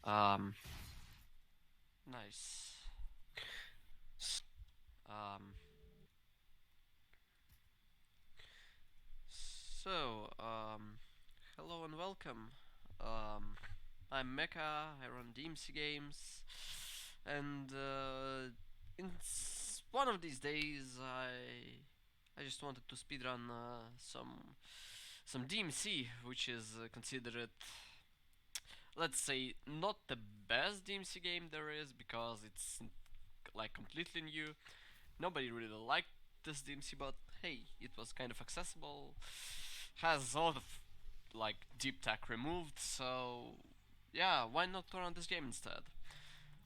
Um, nice. Um, so, hello and welcome. Um, I'm Mecha, I run DmC games, and one of these days I just wanted to speedrun some DmC, which is considered, let's say, not the best DmC game there is because it's like completely new. Nobody really liked this DMC, but hey, it was kind of accessible. Has a lot of like deep tech removed, so yeah, why not turn on this game instead?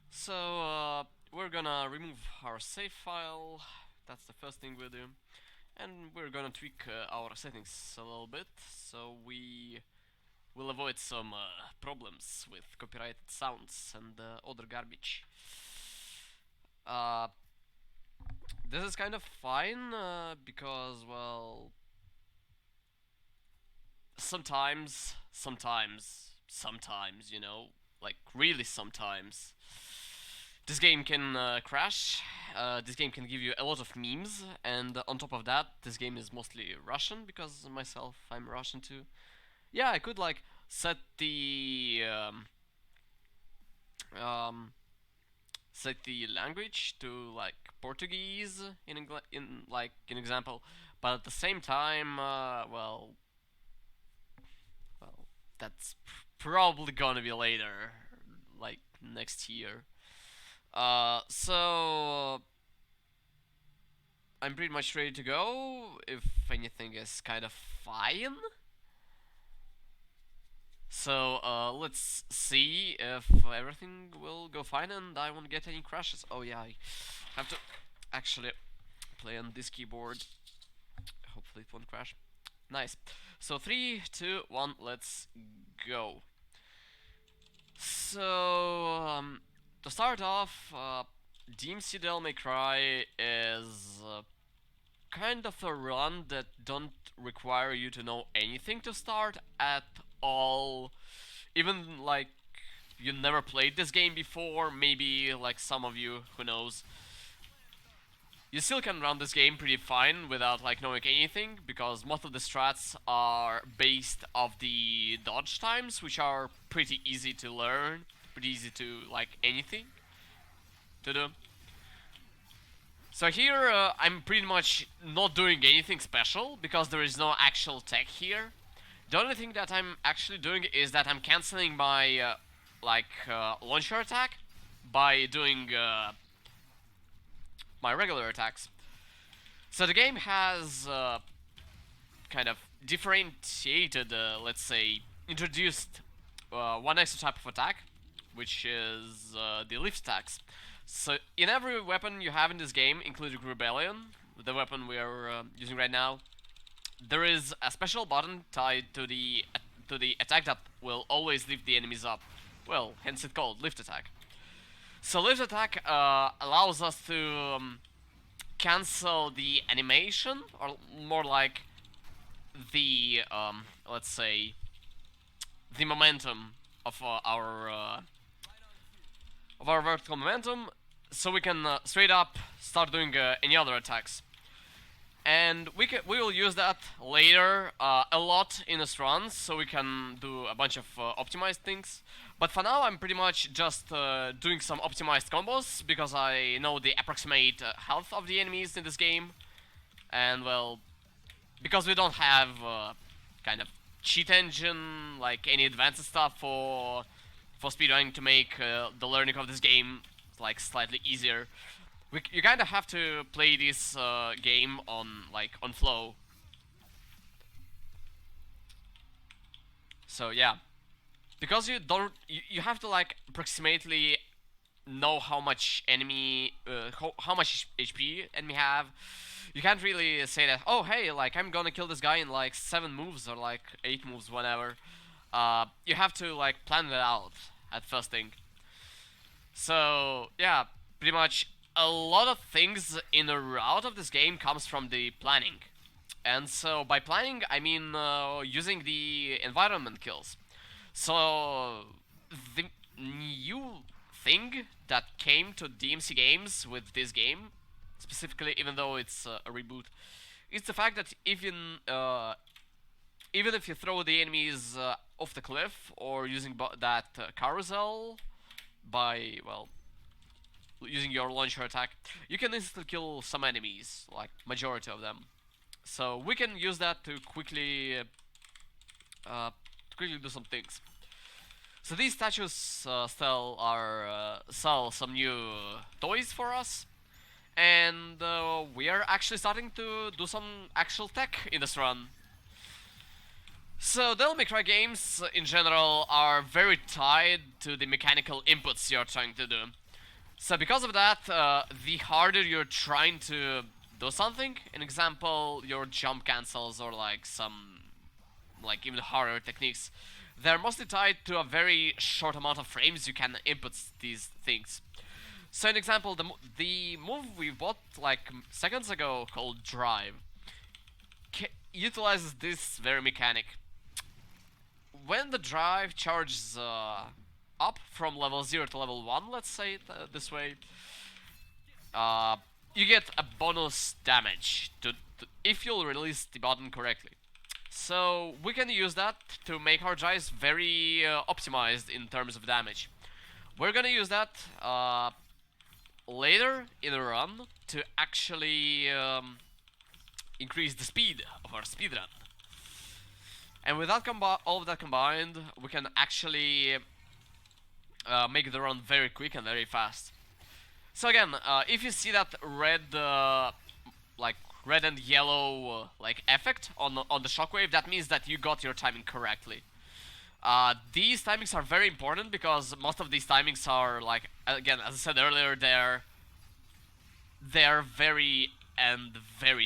So we're gonna remove our save file. That's the first thing we'll do, and we're gonna tweak our settings a little bit so we will avoid some problems with copyrighted sounds and other garbage. Uh, this is kind of fine because, well, sometimes, like really sometimes, this game can crash. This game can give you a lot of memes, and on top of that, this game is mostly Russian because myself, I'm Russian too. Yeah, I could like set the um, set the language to like Portuguese in like an example, but at the same time, well, that's probably gonna be later, like next year. So I'm pretty much ready to go. If anything is kind of fine. So let's see if everything will go fine and I won't get any crashes. Oh yeah, I have to actually play on this keyboard. Hopefully it won't crash. Nice. So 3, 2, 1, let's go. So to start off, DmC Devil May Cry is kind of a run that don't require you to know anything to start at all. Even like you never played this game before, maybe like some of you, who knows. You still can run this game pretty fine without like knowing anything, because most of the strats are based off the dodge times, which are pretty easy to learn, pretty easy to like anything to do. So here I'm pretty much not doing anything special because there is no actual tech here. The only thing that I'm actually doing is that I'm canceling my launcher attack by doing my regular attacks. So the game has kind of differentiated, let's say, introduced one extra type of attack, which is the lift attacks. So in every weapon you have in this game, including Rebellion, the weapon we are using right now, there is a special button tied to the attack that will always lift the enemies up. Well, hence it's called lift attack. So lift attack allows us to cancel the animation, or more like the let's say the momentum of our vertical momentum, so we can straight up start doing any other attacks. And we will use that later a lot in this run, so we can do a bunch of optimized things. But for now, I'm pretty much just doing some optimized combos because I know the approximate health of the enemies in this game, and well, because we don't have kind of cheat engine like any advanced stuff for speedrunning to make the learning of this game like slightly easier. You kind of have to play this game on flow. So yeah, because you don't, you have to like approximately know how much how much HP enemy have. You can't really say that. Oh hey, like I'm gonna kill this guy in like 7 moves or like 8 moves, whatever. You have to like plan it out at first thing. So yeah, pretty much a lot of things in the route of this game comes from the planning. And so by planning, I mean using the environment kills. So the new thing that came to DmC games with this game, specifically, even though it's a reboot, is the fact that even if you throw the enemies off the cliff or using that carousel by, well, using your launcher attack, you can instantly kill some enemies, like majority of them. So we can use that to quickly do some things. So these statues sell some new toys for us, and we are actually starting to do some actual tech in this run. So Devil May Cry games in general are very tied to the mechanical inputs you're trying to do. So because of that, the harder you're trying to do something, an example, your jump cancels or like some, like even harder techniques, they're mostly tied to a very short amount of frames you can input these things. So an example, the move we bought like seconds ago called Drive utilizes this very mechanic. When the drive charges up from level 0 to level 1, let's say it this way, you get a bonus damage if you'll release the button correctly. So we can use that to make our drives very optimized in terms of damage. We're gonna use that later in the run to actually increase the speed of our speedrun. And with that all of that combined, we can actually make the run very quick and very fast. So again, if you see that red, like red and yellow like effect on the shockwave, that means that you got your timing correctly. These timings are very important because most of these timings are, like, again, as I said earlier, they're very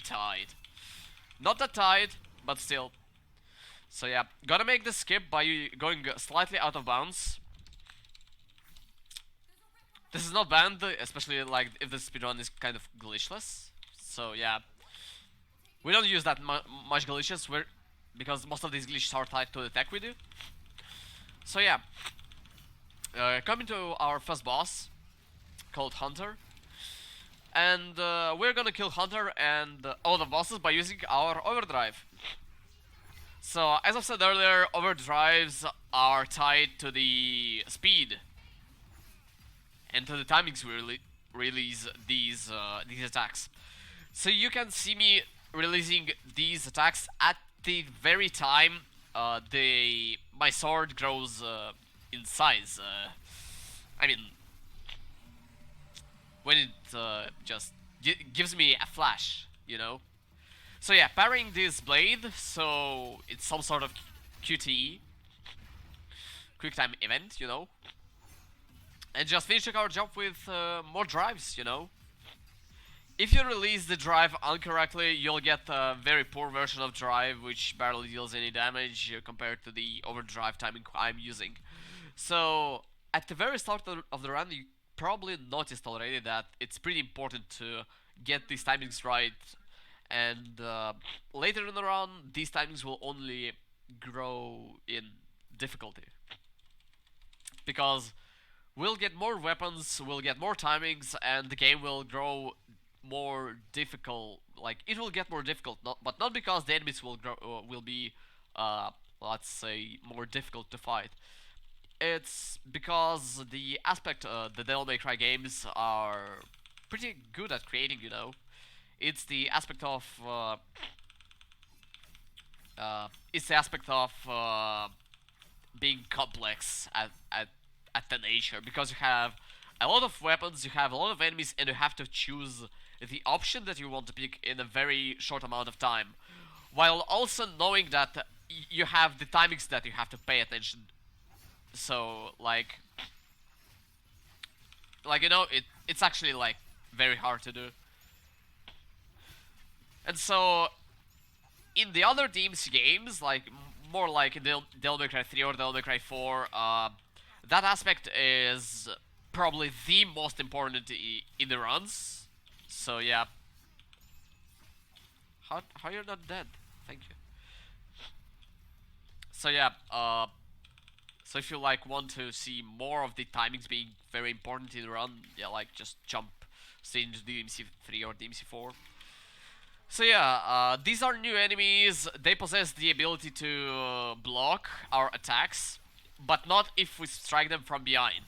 tight. Not that tight, but still. So yeah, gotta make the skip by going slightly out of bounds. This is not banned, especially like if the speedrun is kind of glitchless. So yeah, we don't use that much glitches because most of these glitches are tied to the tech we do. So yeah, coming to our first boss called Hunter, and we're gonna kill Hunter and all the bosses by using our overdrive. So, as I've said earlier, overdrives are tied to the speed and to the timings we release these attacks. So you can see me releasing these attacks at the very time my sword grows in size. I mean, when it just gives me a flash, you know? So yeah, parrying this blade, so it's some sort of QTE, quick time event, you know, and just finishing our job with more drives, you know. If you release the drive incorrectly, you'll get a very poor version of drive, which barely deals any damage compared to the overdrive timing I'm using. So at the very start of the run, you probably noticed already that it's pretty important to get these timings right. And later in the run, these timings will only grow in difficulty. Because we'll get more weapons, we'll get more timings, and the game will grow more difficult. Like, it will get more difficult, but not because the enemies will be, let's say, more difficult to fight. It's because the Devil May Cry games are pretty good at creating, you know. It's the aspect of being complex at the nature, because you have a lot of weapons, you have a lot of enemies, and you have to choose the option that you want to pick in a very short amount of time, while also knowing that you have the timings that you have to pay attention. So like you know, it's actually like very hard to do. And so, in the other DmC games, like more like in Devil May Cry 3 or Devil May Cry 4, that aspect is probably the most important in the runs. So yeah. How you're not dead? Thank you. So yeah. So if you like want to see more of the timings being very important in the run, yeah, like just jump straight into DmC3 or DmC4. So yeah, these are new enemies. They possess the ability to block our attacks, but not if we strike them from behind.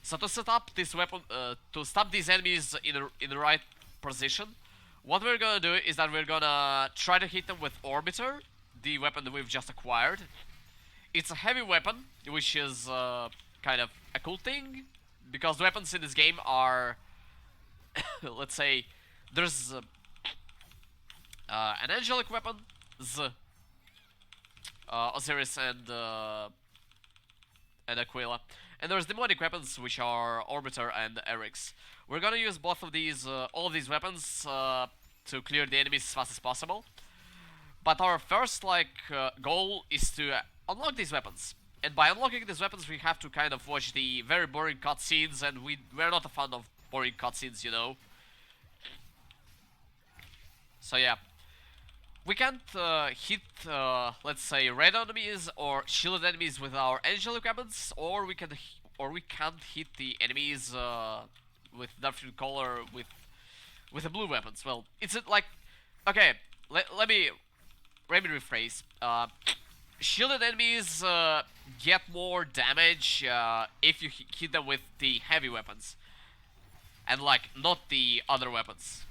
So to set up this weapon, to stop these enemies in the right position, what we're gonna do is that we're gonna try to hit them with Orbiter, the weapon that we've just acquired. It's a heavy weapon, which is kind of a cool thing, because weapons in this game are, let's say, there's an angelic weapon, Osiris and Aquila, and there's demonic weapons, which are Orbiter and Eryx. We're gonna use both of these, all of these weapons, to clear the enemies as fast as possible. But our first goal is to unlock these weapons. And by unlocking these weapons, we have to kind of watch the very boring cutscenes, and we're not a fan of boring cutscenes, you know. So yeah, we can't hit, let's say, red enemies or shielded enemies with our angelic weapons, or we can't hit the enemies with different color with the blue weapons. Well, it's like, okay, let me rephrase. Shielded enemies get more damage if you hit them with the heavy weapons, and like not the other weapons.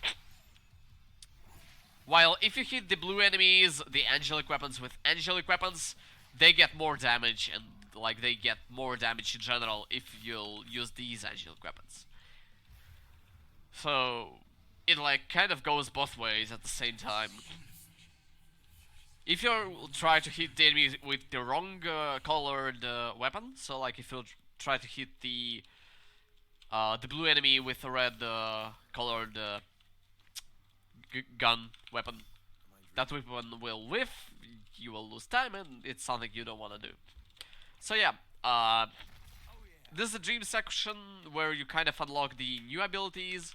While if you hit the blue enemies, the angelic weapons with angelic weapons, they get more damage, and like they get more damage in general if you'll use these angelic weapons. So it like kind of goes both ways at the same time. If you try to hit the enemy with the wrong colored weapon, so like if you try to hit the blue enemy with a red colored gun weapon, that weapon will whiff, you will lose time, and it's something you don't want to do. So yeah, this is the dream section where you kind of unlock the new abilities.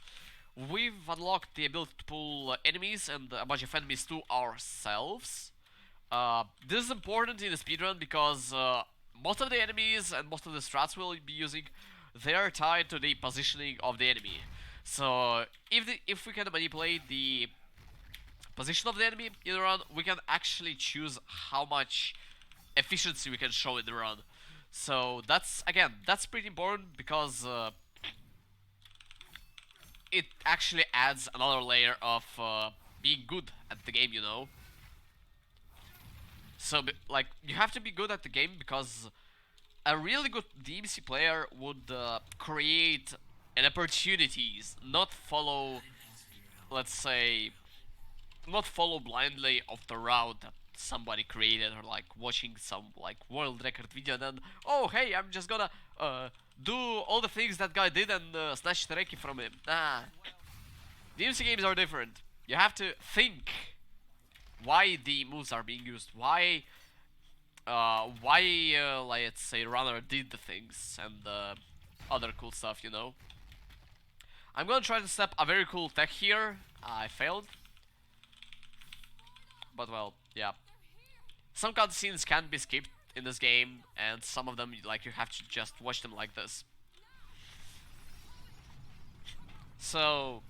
We've unlocked the ability to pull enemies and a bunch of enemies to ourselves. This is important in the speedrun because most of the enemies and most of the strats we'll be using, they are tied to the positioning of the enemy. So if we can manipulate the position of the enemy in the run, we can actually choose how much efficiency we can show in the run. So that's pretty important because it actually adds another layer of being good at the game, you know. So like you have to be good at the game because a really good DmC player would create an opportunities, not follow, let's say, not follow blindly of the route that somebody created, or like watching some like world record video and then, oh hey, I'm just gonna do all the things that guy did and snatch the Reiki from him. Nah, DmC games are different. You have to think why the moves are being used, why let's say runner did the things and other cool stuff, you know. I'm gonna try to step a very cool tech here. I failed, but well, yeah. Some cutscenes can be skipped in this game, and some of them like you have to just watch them like this. So,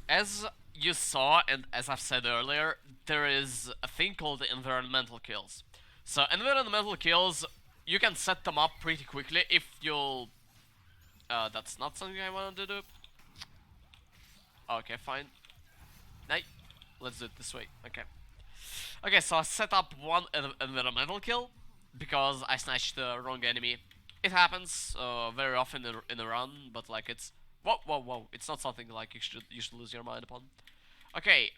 as you saw and as I've said earlier, there is a thing called environmental kills. So environmental kills, you can set them up pretty quickly if you'll... that's not something I wanted to do. Okay, fine. Hey, let's do it this way. Okay. Okay, so I set up one environmental kill because I snatched the wrong enemy. It happens very often in the run, but like it's... Whoa, whoa, whoa. It's not something like you should lose your mind upon. Okay.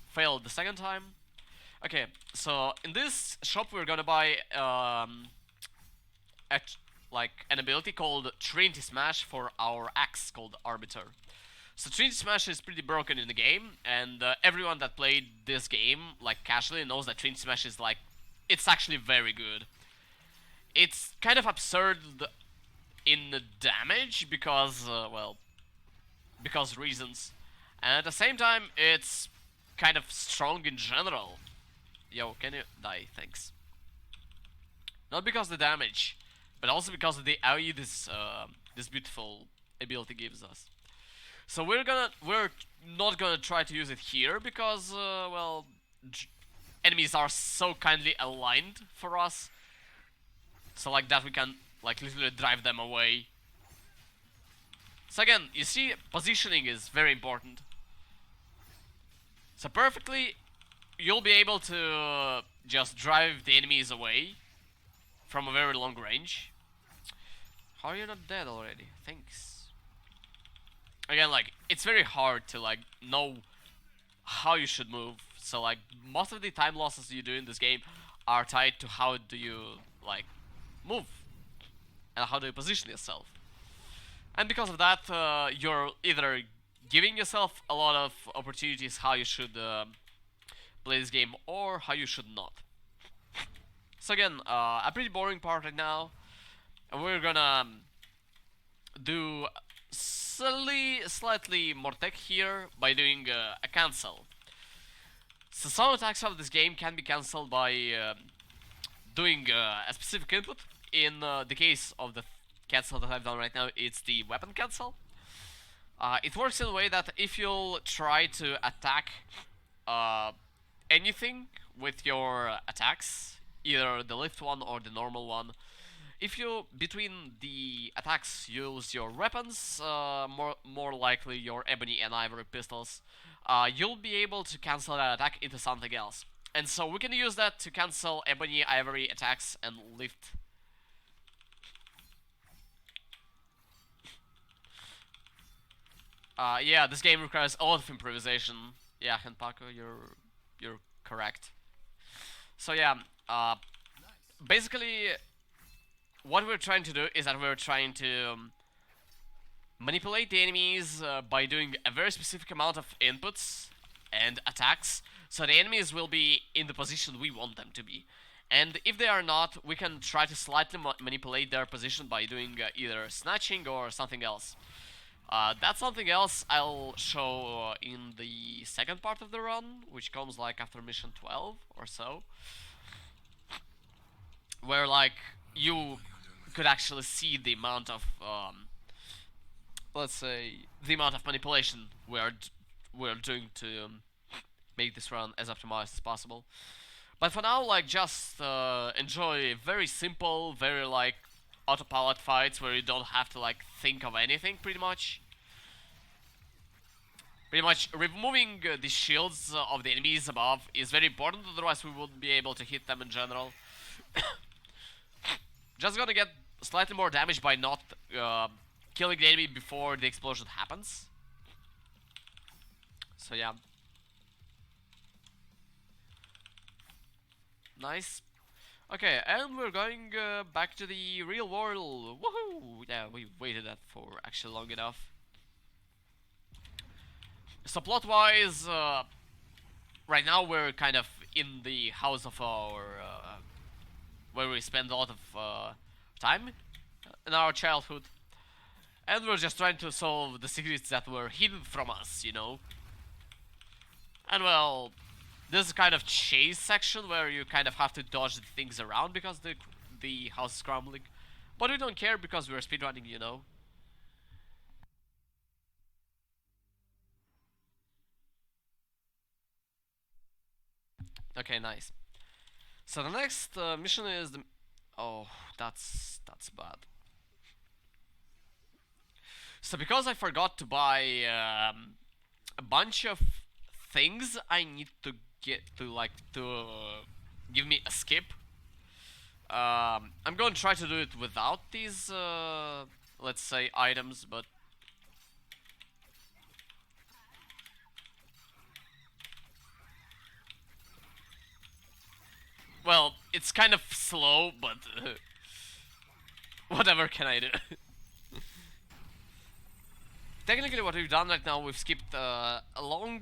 Failed the second time. Okay, so in this shop we're gonna buy an ability called Trinity Smash for our axe called Arbiter. So Trinity Smash is pretty broken in the game, and everyone that played this game like casually knows that Trinity Smash is like, it's actually very good. It's kind of absurd in the damage because well, because reasons, and at the same time it's kind of strong in general. Yo, can you die? Thanks. Not because of the damage, but also because of the AoE this beautiful ability gives us. So we're not gonna try to use it here because well, enemies are so kindly aligned for us. So like that we can like literally drive them away. So again, you see, positioning is very important. So perfectly, you'll be able to just drive the enemies away from a very long range. How are you not dead already? Thanks. Again, like, it's very hard to like know how you should move. So like, most of the time losses you do in this game are tied to how do you like move and how do you position yourself. And because of that, you're either giving yourself a lot of opportunities how you should play this game or how you should not. So again, a pretty boring part right now. And we're gonna do slightly more tech here by doing a cancel. So some attacks of this game can be cancelled by doing a specific input. In the case of the cancel that I've done right now, it's the weapon cancel. It works in a way that if you'll try to attack anything with your attacks, either the lift one or the normal one, if you between the attacks use your weapons, more likely your ebony and ivory pistols, you'll be able to cancel that attack into something else. And so we can use that to cancel ebony, ivory attacks and lift. Yeah, this game requires a lot of improvisation. Yeah, Henpaku, you're correct. So yeah, basically, what we're trying to do is that we're trying to manipulate the enemies by doing a very specific amount of inputs and attacks, so the enemies will be in the position we want them to be. And if they are not, we can try to slightly manipulate their position by doing either snatching or something else. That's something else I'll show in the second part of the run, which comes like after mission 12 or so, where like you could actually see the amount of let's say the amount of manipulation we're doing to make this run as optimized as possible. But for now, like, just enjoy very simple, very like autopilot fights where you don't have to like think of anything pretty much. Pretty much removing the shields of the enemies above is very important, otherwise we wouldn't be able to hit them in general. Just gonna get slightly more damage by not killing the enemy before the explosion happens. So yeah. Nice. Okay, and we're going back to the real world. Woohoo! Yeah, we waited that for actually long enough. So plot-wise, right now we're kind of in the house of our where we spend a lot of time in our childhood, and we're just trying to solve the secrets that were hidden from us, you know. And well, this is kind of chase section where you kind of have to dodge the things around because the house is crumbling, but we don't care because we're speedrunning, you know. Okay, nice. So the next mission is the... Oh, that's bad. So because I forgot to buy a bunch of things, I need to get to like to give me a skip. I'm going to try to do it without these, let's say, items, but... Well, it's kind of slow, but whatever can I do? Technically what we've done right now, we've skipped a long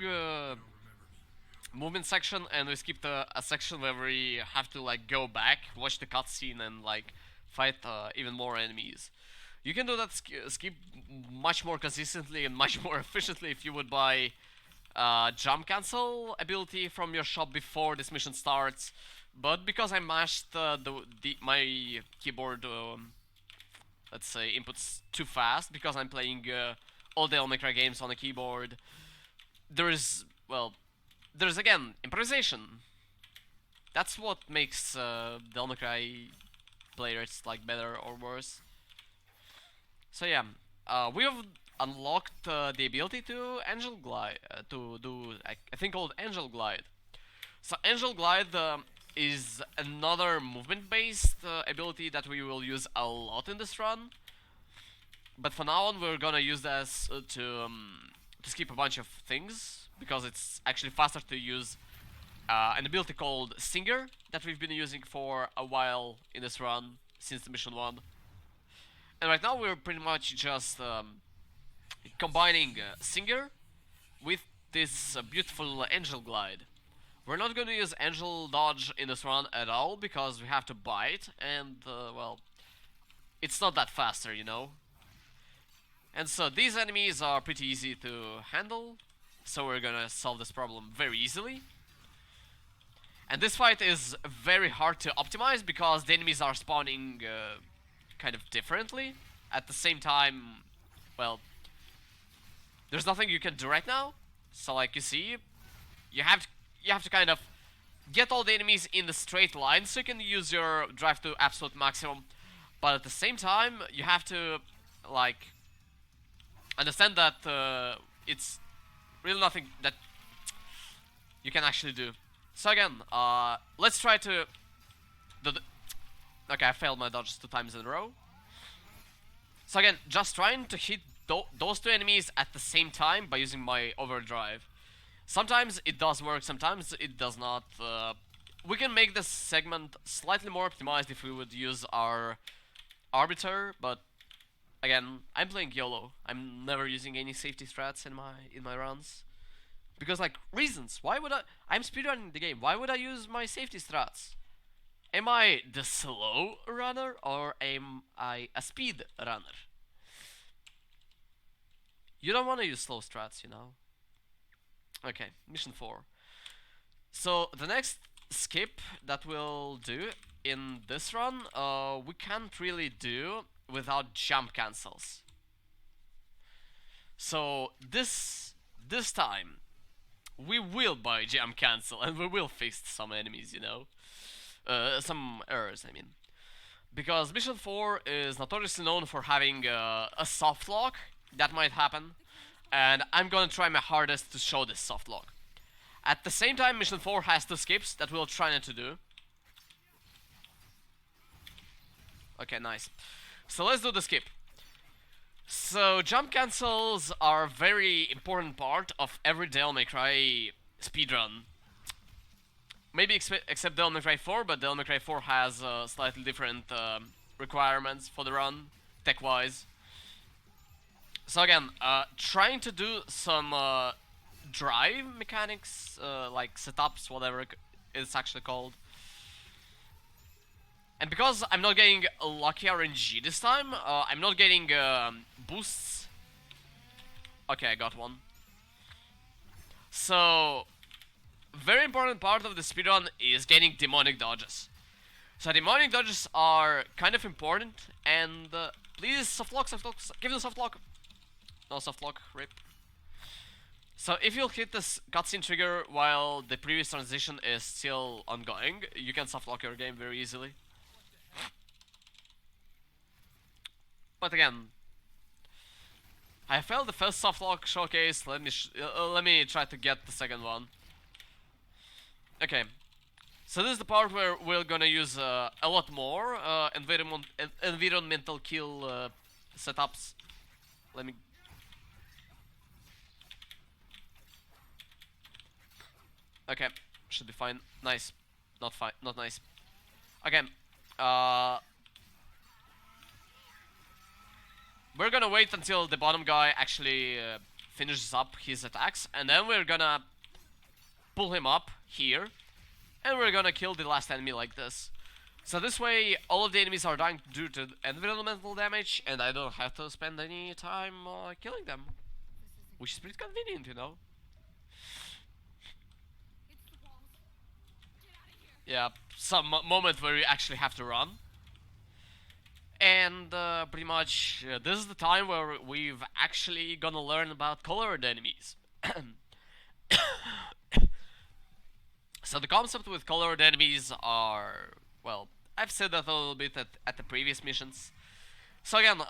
movement section, and we skipped a section where we have to like go back, watch the cutscene, and like fight even more enemies. You can do that skip much more consistently and much more efficiently if you would buy jump cancel ability from your shop before this mission starts, but because I mashed my keyboard, let's say, inputs too fast, because I'm playing all the May Cry games on a keyboard, there is, well, there's again improvisation. That's what makes the May Cry players like better or worse. So yeah, we have unlocked the ability to Angel Glide, to do a thing called Angel Glide. So Angel Glide is another movement-based ability that we will use a lot in this run. But for now on, we're gonna use this to skip a bunch of things because it's actually faster to use an ability called Singer that we've been using for a while in this run since the mission 1. And right now we're pretty much just combining Singer with this beautiful Angel Glide. We're not going to use Angel Dodge in this run at all because we have to bite and, well, it's not that faster, you know? And so these enemies are pretty easy to handle, so we're gonna solve this problem very easily. And this fight is very hard to optimize because the enemies are spawning kind of differently. At the same time, well, there's nothing you can do right now. So like you see, you have to kind of get all the enemies in the straight line so you can use your drive to absolute maximum. But at the same time, you have to like understand that it's really nothing that you can actually do. So again, let's try to okay, I failed my dodges 2 times in a row. So again, just trying to hit those 2 enemies at the same time by using my overdrive. Sometimes it does work, sometimes it does not. We can make this segment slightly more optimized if we would use our Arbiter, but again, I'm playing YOLO. I'm never using any safety strats in my runs. Because, like, reasons. Why would I'm speedrunning the game. Why would I use my safety strats? Am I the slow runner or am I a speed runner? You don't want to use slow strats, you know. Okay, mission 4. So the next skip that we'll do in this run, we can't really do without jump cancels. So this time we will buy jump cancel and we will fix some enemies, you know. Some errors, I mean. Because mission 4 is notoriously known for having a soft lock that might happen, and I'm gonna try my hardest to show this soft lock. At the same time, mission 4 has 2 skips that we'll try not to do. Okay, nice. So let's do the skip. So jump cancels are a very important part of every Devil May Cry speedrun. Maybe except Devil May Cry 4, but Devil May Cry 4 has slightly different requirements for the run, tech-wise. So again, trying to do some drive mechanics, like setups, whatever it's actually called. And because I'm not getting a lucky RNG this time, I'm not getting boosts. Okay, I got one. So, very important part of the speedrun is getting demonic dodges. So demonic dodges are kind of important, and please softlock, give them softlock. No softlock, rip. So if you'll hit this cutscene trigger while the previous transition is still ongoing, you can softlock your game very easily. But again, I failed the first softlock showcase. Let me try to get the second one. Okay, so this is the part where we're gonna use a lot more environmental kill setups. Let me. Okay, should be fine. Nice, not fine, not nice. Okay, we're gonna wait until the bottom guy actually finishes up his attacks, and then we're gonna pull him up here, and we're gonna kill the last enemy like this. So this way, all of the enemies are dying due to environmental damage, and I don't have to spend any time killing them, which is pretty convenient, you know. Yeah, some moment where you actually have to run. And pretty much this is the time where we've actually gonna learn about colored enemies. So the concept with colored enemies are, well, I've said that a little bit at the previous missions. So again,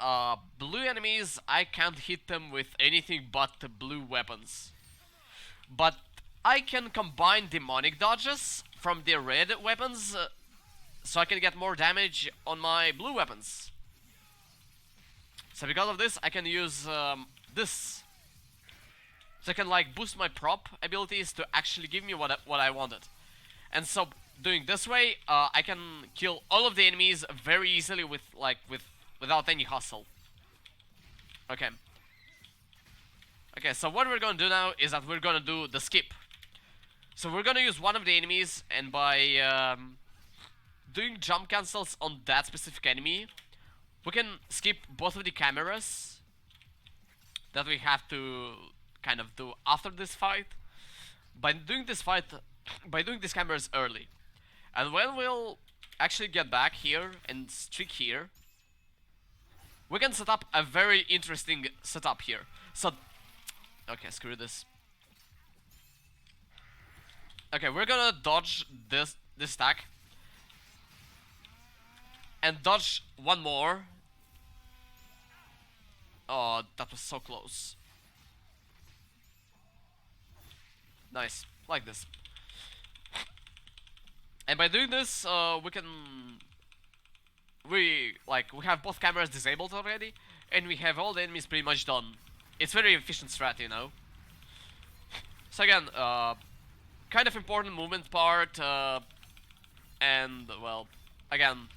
blue enemies, I can't hit them with anything but the blue weapons. But I can combine demonic dodges from the red weapons, so I can get more damage on my blue weapons. So because of this, I can use this. So I can like boost my prop abilities to actually give me what I wanted. And so doing this way, I can kill all of the enemies very easily without any hustle. Okay. Okay, so what we're gonna do now is that we're gonna do the skip. So we're gonna use one of the enemies, and by doing jump cancels on that specific enemy, we can skip both of the cameras that we have to kind of do after this fight. By doing this fight, by doing these cameras early. And when we'll actually get back here and streak here, we can set up a very interesting setup here. So, okay, screw this. Okay, we're gonna dodge this stack and dodge one more. Oh, that was so close. Nice, like this. And by doing this, we have both cameras disabled already, and we have all the enemies pretty much done. It's very efficient strat, you know. So again, kind of important movement part, and well, again,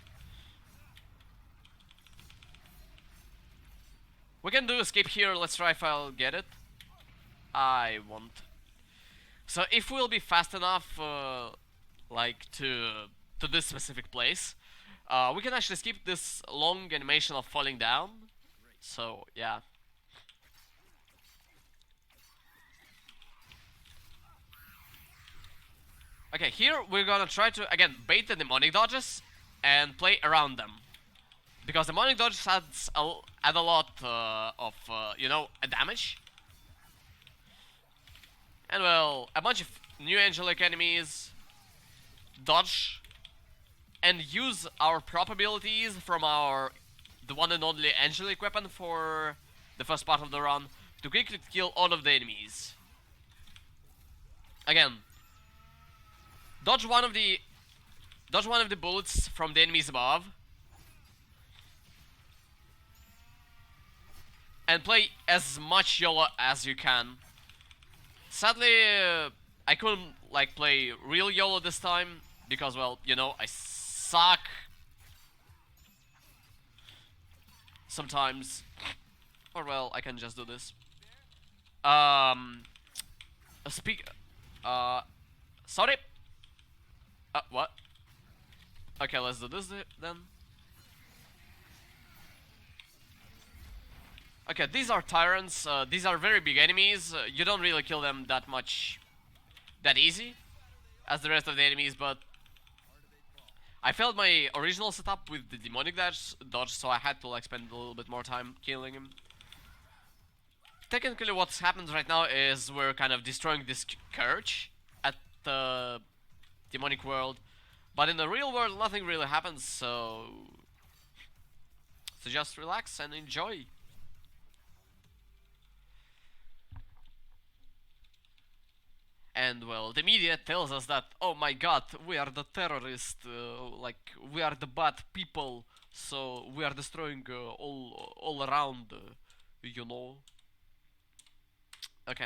we can do escape here. Let's try if I'll get it. I won't. So if we'll be fast enough, like to this specific place, we can actually skip this long animation of falling down. So yeah. Okay, here we're gonna try to again bait the demonic dodges and play around them, because demonic dodges add a lot of you know, damage. And well, a bunch of new angelic enemies dodge and use our prop abilities from the one and only angelic weapon for the first part of the run to quickly kill all of the enemies. Again, dodge one of the bullets from the enemies above and play as much YOLO as you can. Sadly, I couldn't like play real YOLO this time because, well, you know, I suck sometimes. Or well, I can just do this. Sorry. What? Okay, let's do this then. Okay, these are tyrants. These are very big enemies. You don't really kill them that easy as the rest of the enemies, but I failed my original setup with the demonic dodge, so I had to like spend a little bit more time killing him. Technically, what's happened right now is we're kind of destroying this church at the demonic world, but in the real world, nothing really happens. So just relax and enjoy. And well, the media tells us that, oh my god, we are the terrorists, like we are the bad people, so we are destroying all around, you know. Okay,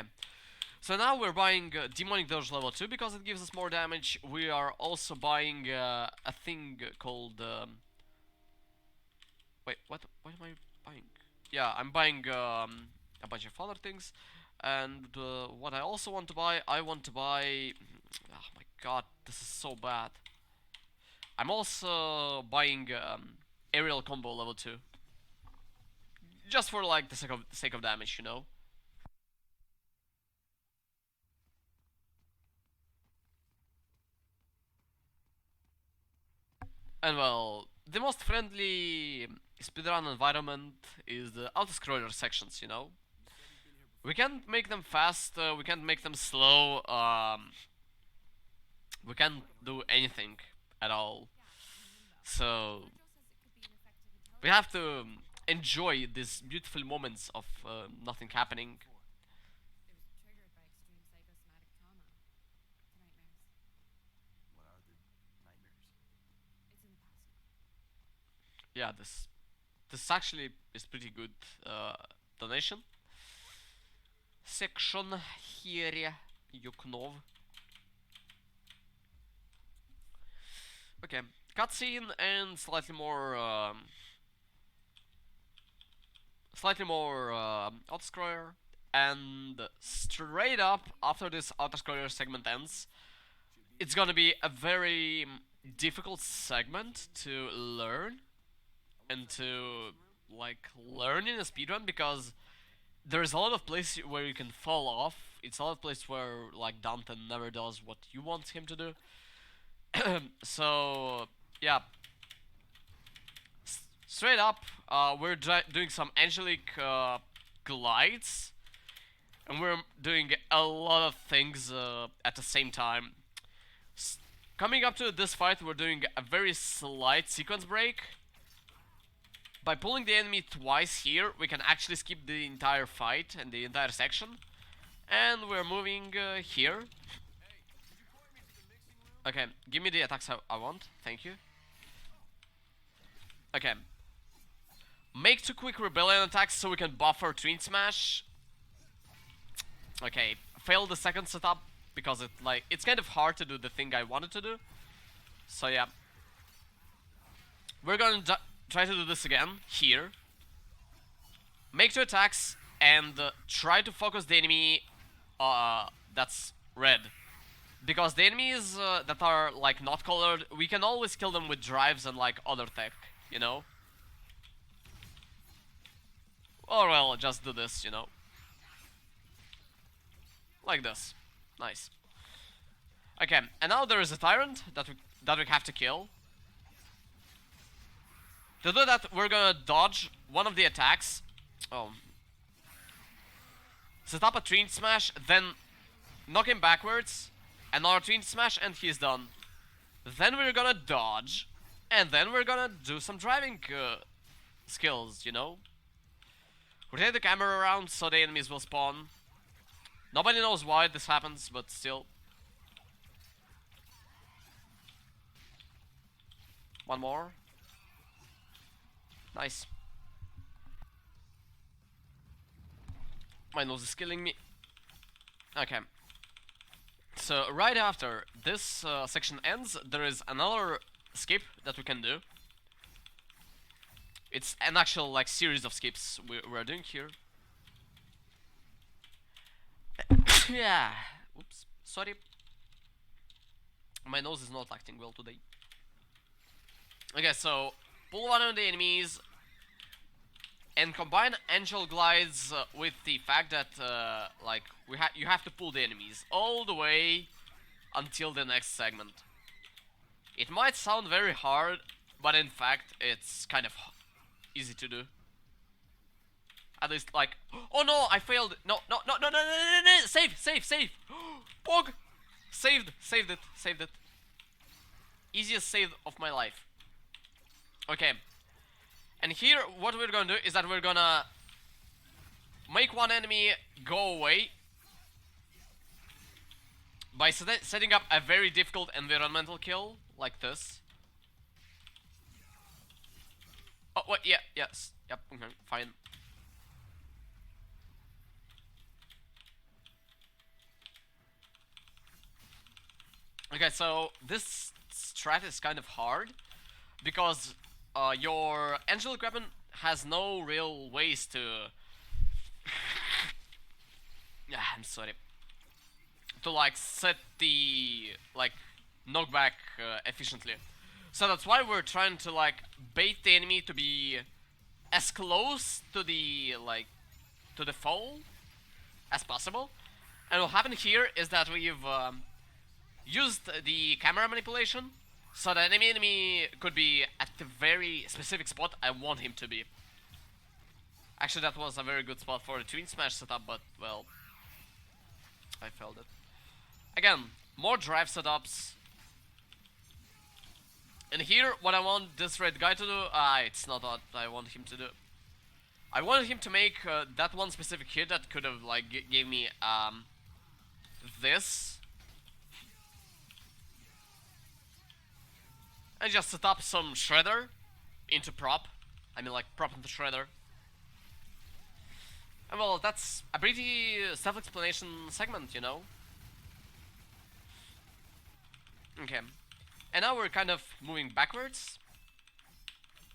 so now we're buying demonic dodge level 2 because it gives us more damage. We are also buying a thing called wait, what am I buying? Yeah, I'm buying a bunch of other things. And what I also want to buy, oh my god, this is so bad. I'm also buying aerial combo level 2. Just for like the sake of damage, you know. And well, the most friendly speedrun environment is the auto-scroller sections, you know? We can't make them fast, we can't make them slow, we can't do anything at all. So, we have to enjoy these beautiful moments of nothing happening. Yeah, this actually is pretty good donation section here, Yuknov. Okay, cutscene and slightly more autoscroller, and straight up after this autoscroller segment ends, it's gonna be a very difficult segment to learn and to like learn in a speedrun because there's a lot of places where you can fall off. It's a lot of places where like Dante never does what you want him to do. So yeah, straight up, we're doing some angelic glides, and we're doing a lot of things at the same time. Coming up to this fight, we're doing a very slight sequence break. By pulling the enemy twice here, we can actually skip the entire fight and the entire section. And we're moving here. Okay, give me the attacks I want, thank you. Okay. Make 2 quick rebellion attacks so we can buffer Twin Smash. Okay, fail the second setup because it's kind of hard to do the thing I wanted to do. So yeah. We're gonna try to do this again, here. Make 2 attacks and try to focus the enemy that's red. Because the enemies that are like not colored, we can always kill them with drives and like other tech, you know? Or well, just do this, you know? Like this. Nice. Okay, and now there is a tyrant that we have to kill. To do that, we're gonna dodge one of the attacks. Oh. Set up a Twin Smash, then knock him backwards. Another Twin Smash, and he's done. Then we're gonna dodge, and then we're gonna do some driving skills, you know? Rotate the camera around so the enemies will spawn. Nobody knows why this happens, but still. One more. Nice. My nose is killing me. Okay. So right after this section ends, there is another skip that we can do. It's an actual like series of skips we're doing here. Yeah. Oops. Sorry. My nose is not acting well today. Okay, so pull one of the enemies and combine angel glides with the fact that like you have to pull the enemies all the way until the next segment. It might sound very hard, but in fact it's kind of easy to do. At least like, oh no, I failed. No, no, no, no, no, no, no, no, no. Save, save, save. Pog, saved it. Easiest save of my life. Okay. And here, what we're gonna do is that we're gonna make one enemy go away by setting up a very difficult environmental kill, like this. Oh, wait, yeah, yes, yep, okay, fine. Okay, so this strat is kind of hard because your angelic weapon has no real ways to yeah, I'm sorry, to like set the like knockback efficiently. So that's why we're trying to like bait the enemy to be as close to the like to the foe as possible. And what happened here is that we've used the camera manipulation So the enemy could be at the very specific spot I want him to be. Actually, that was a very good spot for the Twin Smash setup, but, well, I failed it. Again, more drive setups. And here, what I want this red guy to do, it's not what I want him to do. I wanted him to make that one specific hit that could have, like, gave me, this. And just set up some Shredder into prop. I mean, like, prop into Shredder. And well, that's a pretty self-explanation segment, you know? Okay. And now we're kind of moving backwards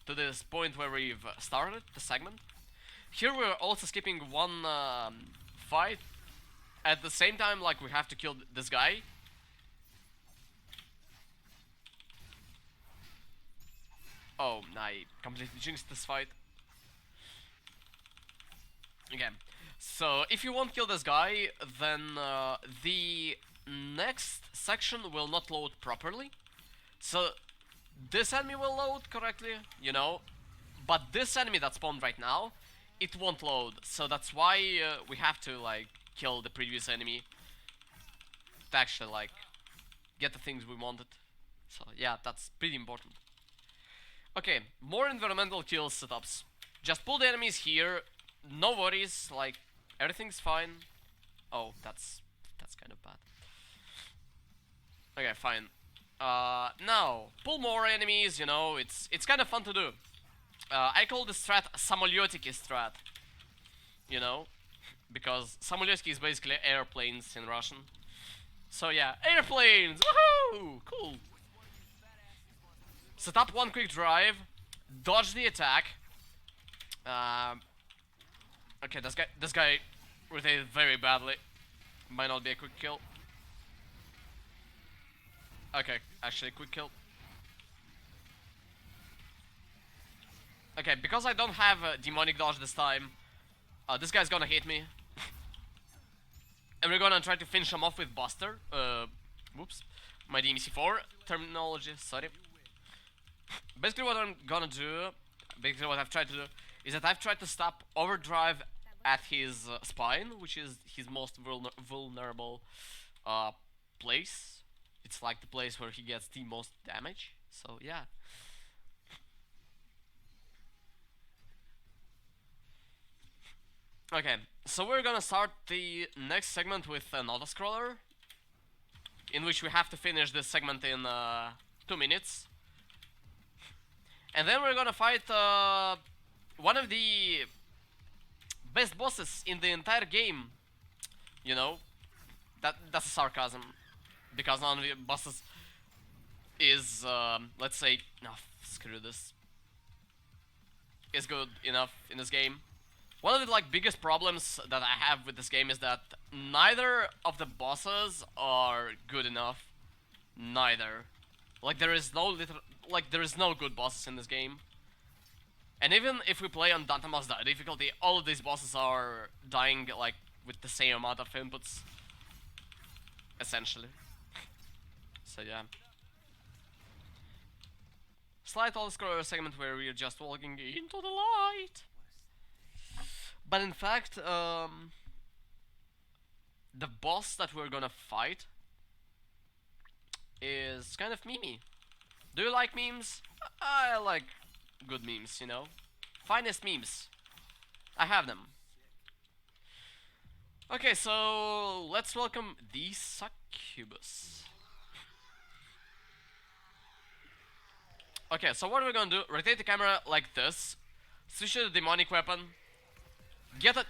to this point where we've started the segment. Here we're also skipping one fight. At the same time, like, we have to kill this guy. Oh, I completely jinxed this fight. Okay, so if you won't kill this guy, then the next section will not load properly. So this enemy will load correctly, you know, but this enemy that spawned right now, it won't load. So that's why we have to, like, kill the previous enemy to actually, like, get the things we wanted. So yeah, that's pretty important. Okay, more environmental kill setups. Just pull the enemies here. No worries, like, everything's fine. Oh, that's kind of bad. Okay, fine. Now, pull more enemies, you know, it's kind of fun to do. I call this strat Samolyotiki strat. You know? Because Samolyotiki is basically airplanes in Russian. So yeah, airplanes! Woohoo! Cool. Set up one quick drive. Dodge the attack. Okay, this guy rotated very badly. Might not be a quick kill. Okay, actually quick kill. Okay, because I don't have a demonic dodge this time, this guy's gonna hit me. And we're gonna try to finish him off with Buster. Whoops. My DmC 4 terminology, sorry. Basically what I'm gonna do, basically what I've tried to do, is that I've tried to stop overdrive at his spine, which is his most vulnerable place. It's like the place where he gets the most damage. So yeah. Okay, so we're gonna start the next segment with an auto-scroller, in which we have to finish this segment in 2 minutes. And then we're gonna fight one of the best bosses in the entire game. You know, that's a sarcasm, because none of the bosses is, let's say, no, screw this, is good enough in this game. One of the, like, biggest problems that I have with this game is that neither of the bosses are good enough. Neither. Like, there is no good bosses in this game. And even if we play on Dante difficulty, all of these bosses are dying, like, with the same amount of inputs. Essentially. So yeah. Slight auto-scroller segment where we're just walking into the light. But in fact, the boss that we're gonna fight is kind of memey. Do you like memes? I like good memes, you know? Finest memes. I have them. Okay, so let's welcome the Succubus. Okay, so what are we gonna do? Rotate the camera like this. Switch to the demonic weapon. Get it.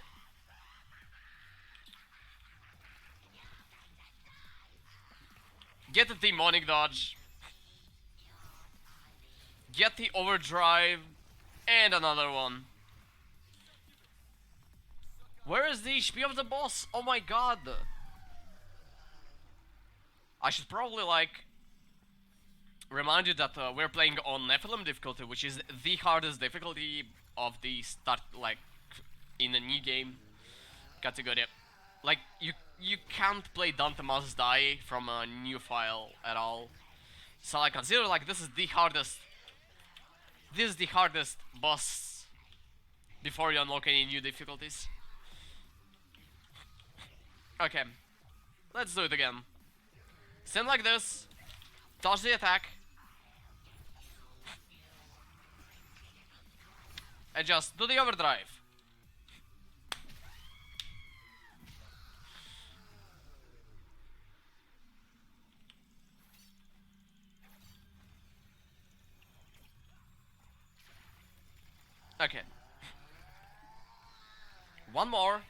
Get the demonic dodge. Get the overdrive. And another one. Where is the HP of the boss? Oh my god. I should probably, like, remind you that we're playing on Nephilim difficulty, which is the hardest difficulty of the start, like, in a new game category. Like, you can't play Dante Must Die from a new file at all. So I consider like this is the hardest. This is the hardest boss before you unlock any new difficulties. Okay, let's do it again. Stand like this. Dodge the attack. And just do the overdrive. Okay. One more.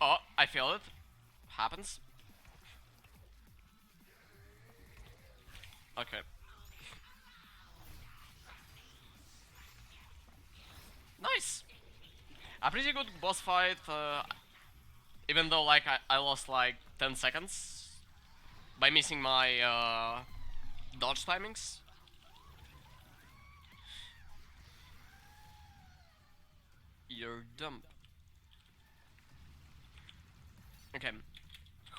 Oh, I feel it. Happens. Okay. Nice. A pretty good boss fight, even though like I lost like 10 seconds by missing my dodge timings. You're dumb. Okay.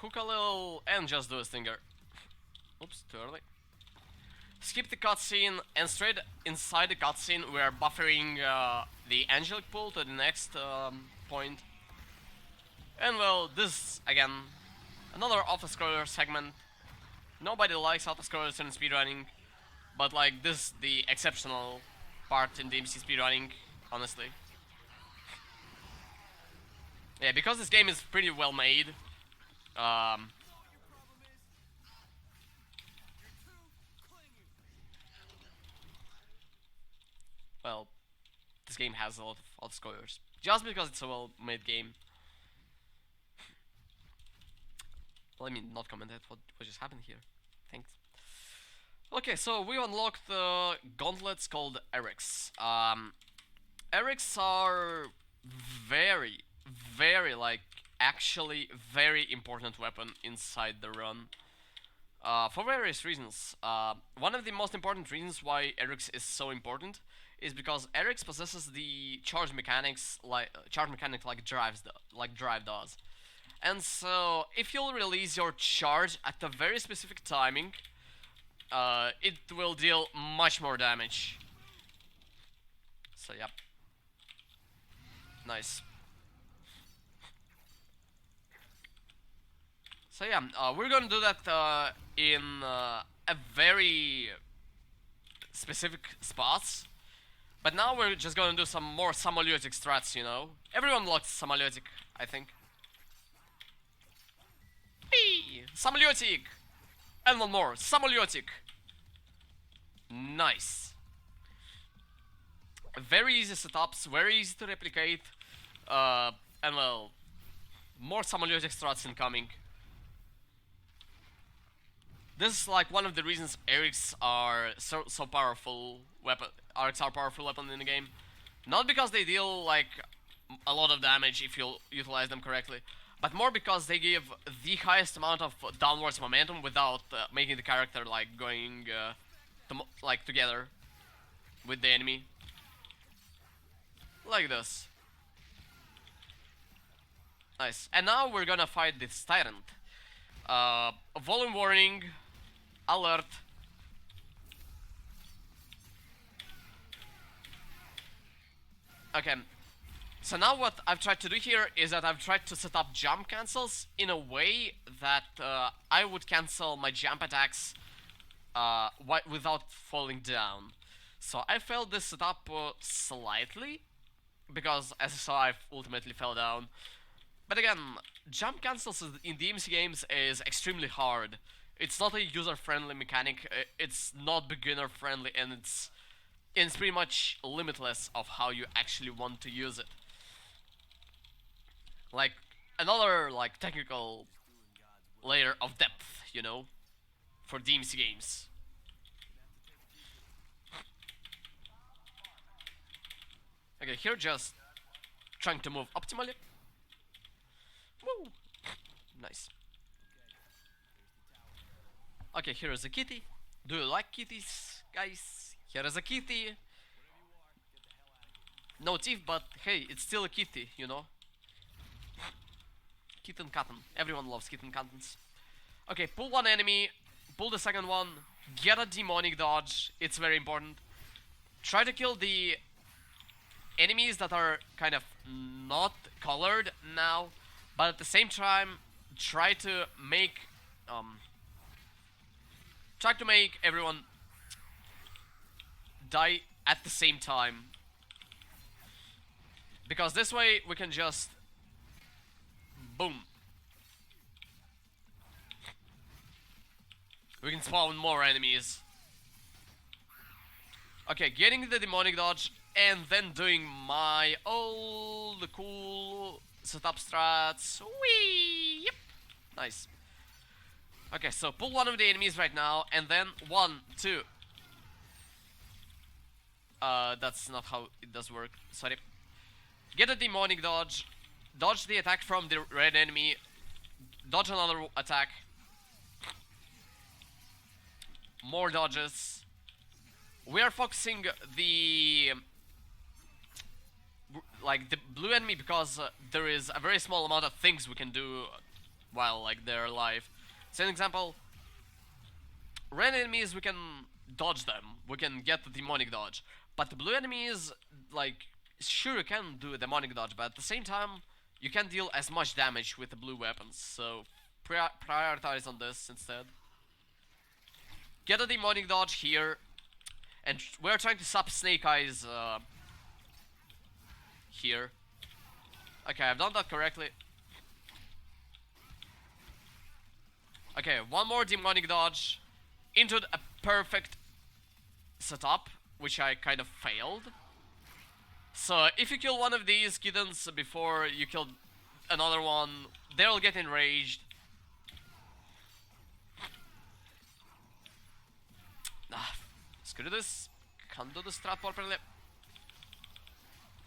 Hook a little and just do a stinger. Oops, too early. Skip the cutscene and straight inside the cutscene we're buffering the angelic pool to the next point. And well, this again, another auto-scroller segment. Nobody likes auto-scrollers in speedrunning, but like this the exceptional part in DmC speedrunning, honestly. Yeah, because this game is pretty well made. Um, well, this game has a lot of auto-scrollers. Just because it's a well-made game. Let me not comment that what just happened here. Thanks. Okay, so we unlocked the gauntlets called Erics. Erics are very, very like actually very important weapon inside the run. For various reasons. One of the most important reasons why Erics is so important is because Erics possesses the charge mechanics like Drive does. And so, if you'll release your charge at a very specific timing, it will deal much more damage. So, yep. Nice. So, yeah, we're gonna do that in a very specific spots. But now we're just gonna do some more Samolyutic strats, you know? Everyone likes Samolyutic, I think. Samolyutic! And one more, Samolyutic! Nice. Very easy setups, very easy to replicate. And well, more Samolyutic strats incoming. This is like one of the reasons Erics are so powerful weapon. Erics are powerful weapon in the game. Not because they deal like a lot of damage if you utilize them correctly, but more because they give the highest amount of downwards momentum without making the character like going like together with the enemy. Like this. Nice. And now we're gonna fight this tyrant. Volume warning. Alert. Okay. So now what I've tried to do here is that I've tried to set up jump cancels in a way that I would cancel my jump attacks without falling down. So I failed this setup slightly, because as you saw I ultimately fell down. But again, jump cancels in DmC games is extremely hard. It's not a user-friendly mechanic, it's not beginner-friendly, and it's pretty much limitless of how you actually want to use it. Like, another like technical layer of depth, you know, for DmC games. Okay, here just trying to move optimally. Woo! Nice. Okay, here is a kitty. Do you like kitties, guys? Here is a kitty. No teeth, but hey, it's still a kitty, you know? Kitten cotton. Everyone loves kitten cottons. Okay, pull one enemy, pull the second one, get a demonic dodge. It's very important. Try to kill the enemies that are kind of not colored now, but at the same time, try to make everyone die at the same time, because this way we can just boom. We can spawn more enemies. Okay, getting the demonic dodge and then doing my old cool setup strats. Whee! Yep. Nice. Okay, so pull one of the enemies right now and then 1, 2. That's not how it does work. Sorry. Get a demonic dodge. Dodge the attack from the red enemy. Dodge another attack. More dodges. We are focusing the blue enemy because there is a very small amount of things we can do while like they're alive. So an example, red enemies we can dodge them. We can get the demonic dodge. But the blue enemies, like, sure you can do a demonic dodge, but at the same time you can't deal as much damage with the blue weapons. So prioritize on this instead. Get a demonic dodge here. And we're trying to stop Snake Eyes here. Okay, I've done that correctly. Okay, one more demonic dodge into a perfect setup, which I kind of failed. So if you kill one of these kittens before you kill another one, they'll get enraged. Screw this. Can't do the strat properly.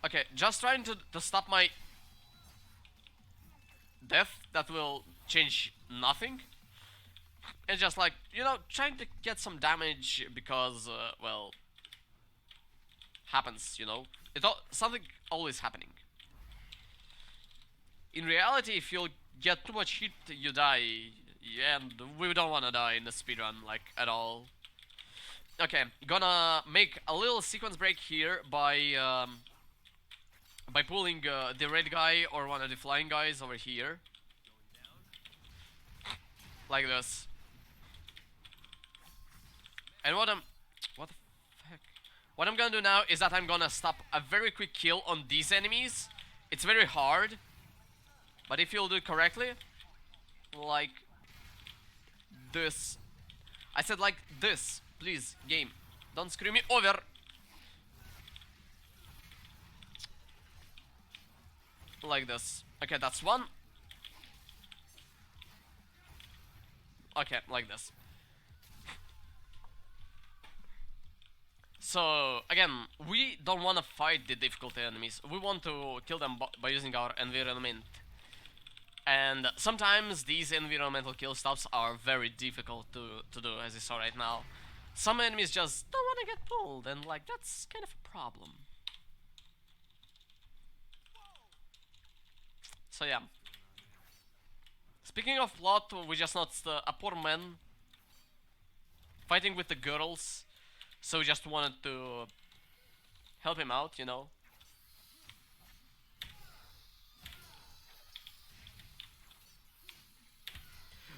Okay, just trying to stop my death. That will change nothing. And just like, you know, trying to get some damage because, well, happens, you know. Something always happening. In reality, if you get too much hit, you die. And we don't want to die in the speedrun, like, at all. Okay, gonna make a little sequence break here by pulling the red guy or one of the flying guys over here. Like this. And what the heck? What I'm gonna do now is that I'm gonna stop a very quick kill on these enemies. It's very hard, but if you'll do it correctly, like this. I said like this. Please, game, don't screw me over. Like this. Okay, that's one. Okay, like this. So, again, we don't want to fight the difficult enemies. We want to kill them by using our environment. And sometimes these environmental kill stops are very difficult to do, as you saw right now. Some enemies just don't want to get pulled, and like, that's kind of a problem. So yeah. Speaking of plot, we just noticed a poor man fighting with the girls. So we just wanted to help him out, you know.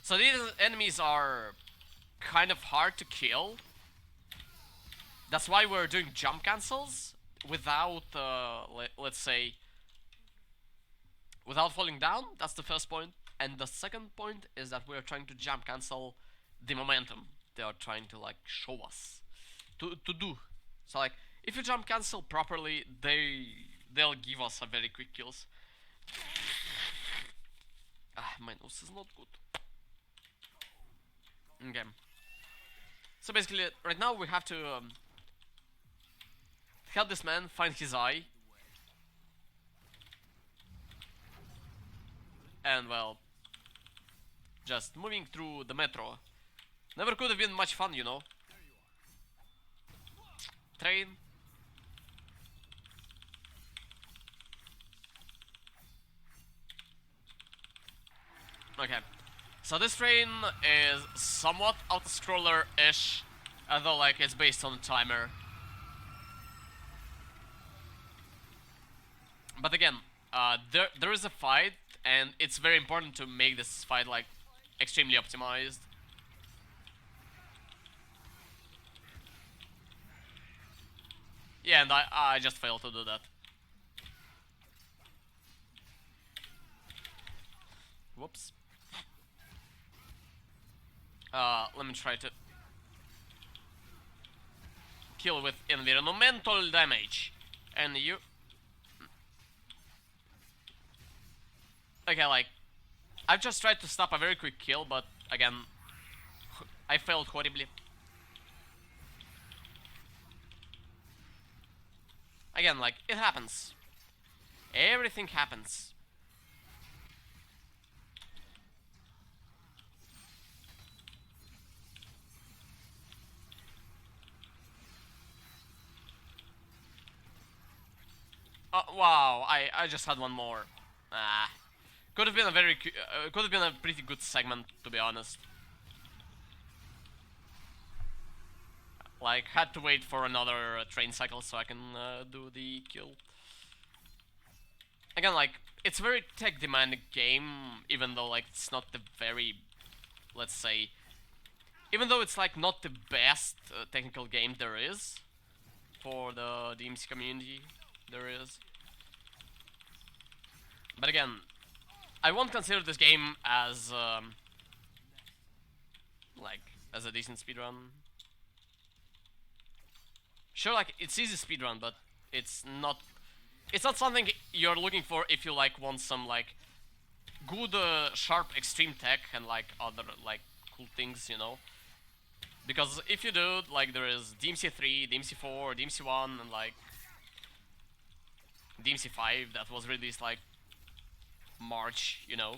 So these enemies are kind of hard to kill. That's why we're doing jump cancels without, let's say, without falling down. That's the first point. And the second point is that we're trying to jump cancel the momentum they are trying to like show us to do. So like, if you jump cancel properly, they'll give us a very quick kills. My nose is not good. Okay. So basically, right now we have to help this man find his eye. And well, just moving through the metro. Never could have been much fun, you know. Train. Okay. So this train is somewhat auto-scroller-ish, although like it's based on a timer. But again, there is a fight, and it's very important to make this fight like extremely optimized. Yeah, and I just failed to do that. Whoops. Let me try to kill with environmental damage. And you... Okay, like... I've just tried to stop a very quick kill, but again... I failed horribly. Again, like, it happens. Everything happens. Wow, I just had one more. Ah. Could have been a could have been a pretty good segment, to be honest. Like, had to wait for another train cycle so I can do the kill. Again, like, it's a very tech-demanding game, even though, like, it's not the very, let's say, even though it's, like, not the best technical game there is for the DmC community, there is. But again, I won't consider this game as, like, as a decent speedrun. Sure, like, it's easy speedrun, but it's not something you're looking for if you, like, want some, like, good, sharp extreme tech and, like, other, like, cool things, you know? Because if you do, like, there is DmC 3, DmC 4, DmC 1, and, like, DmC 5 that was released, like, March, you know?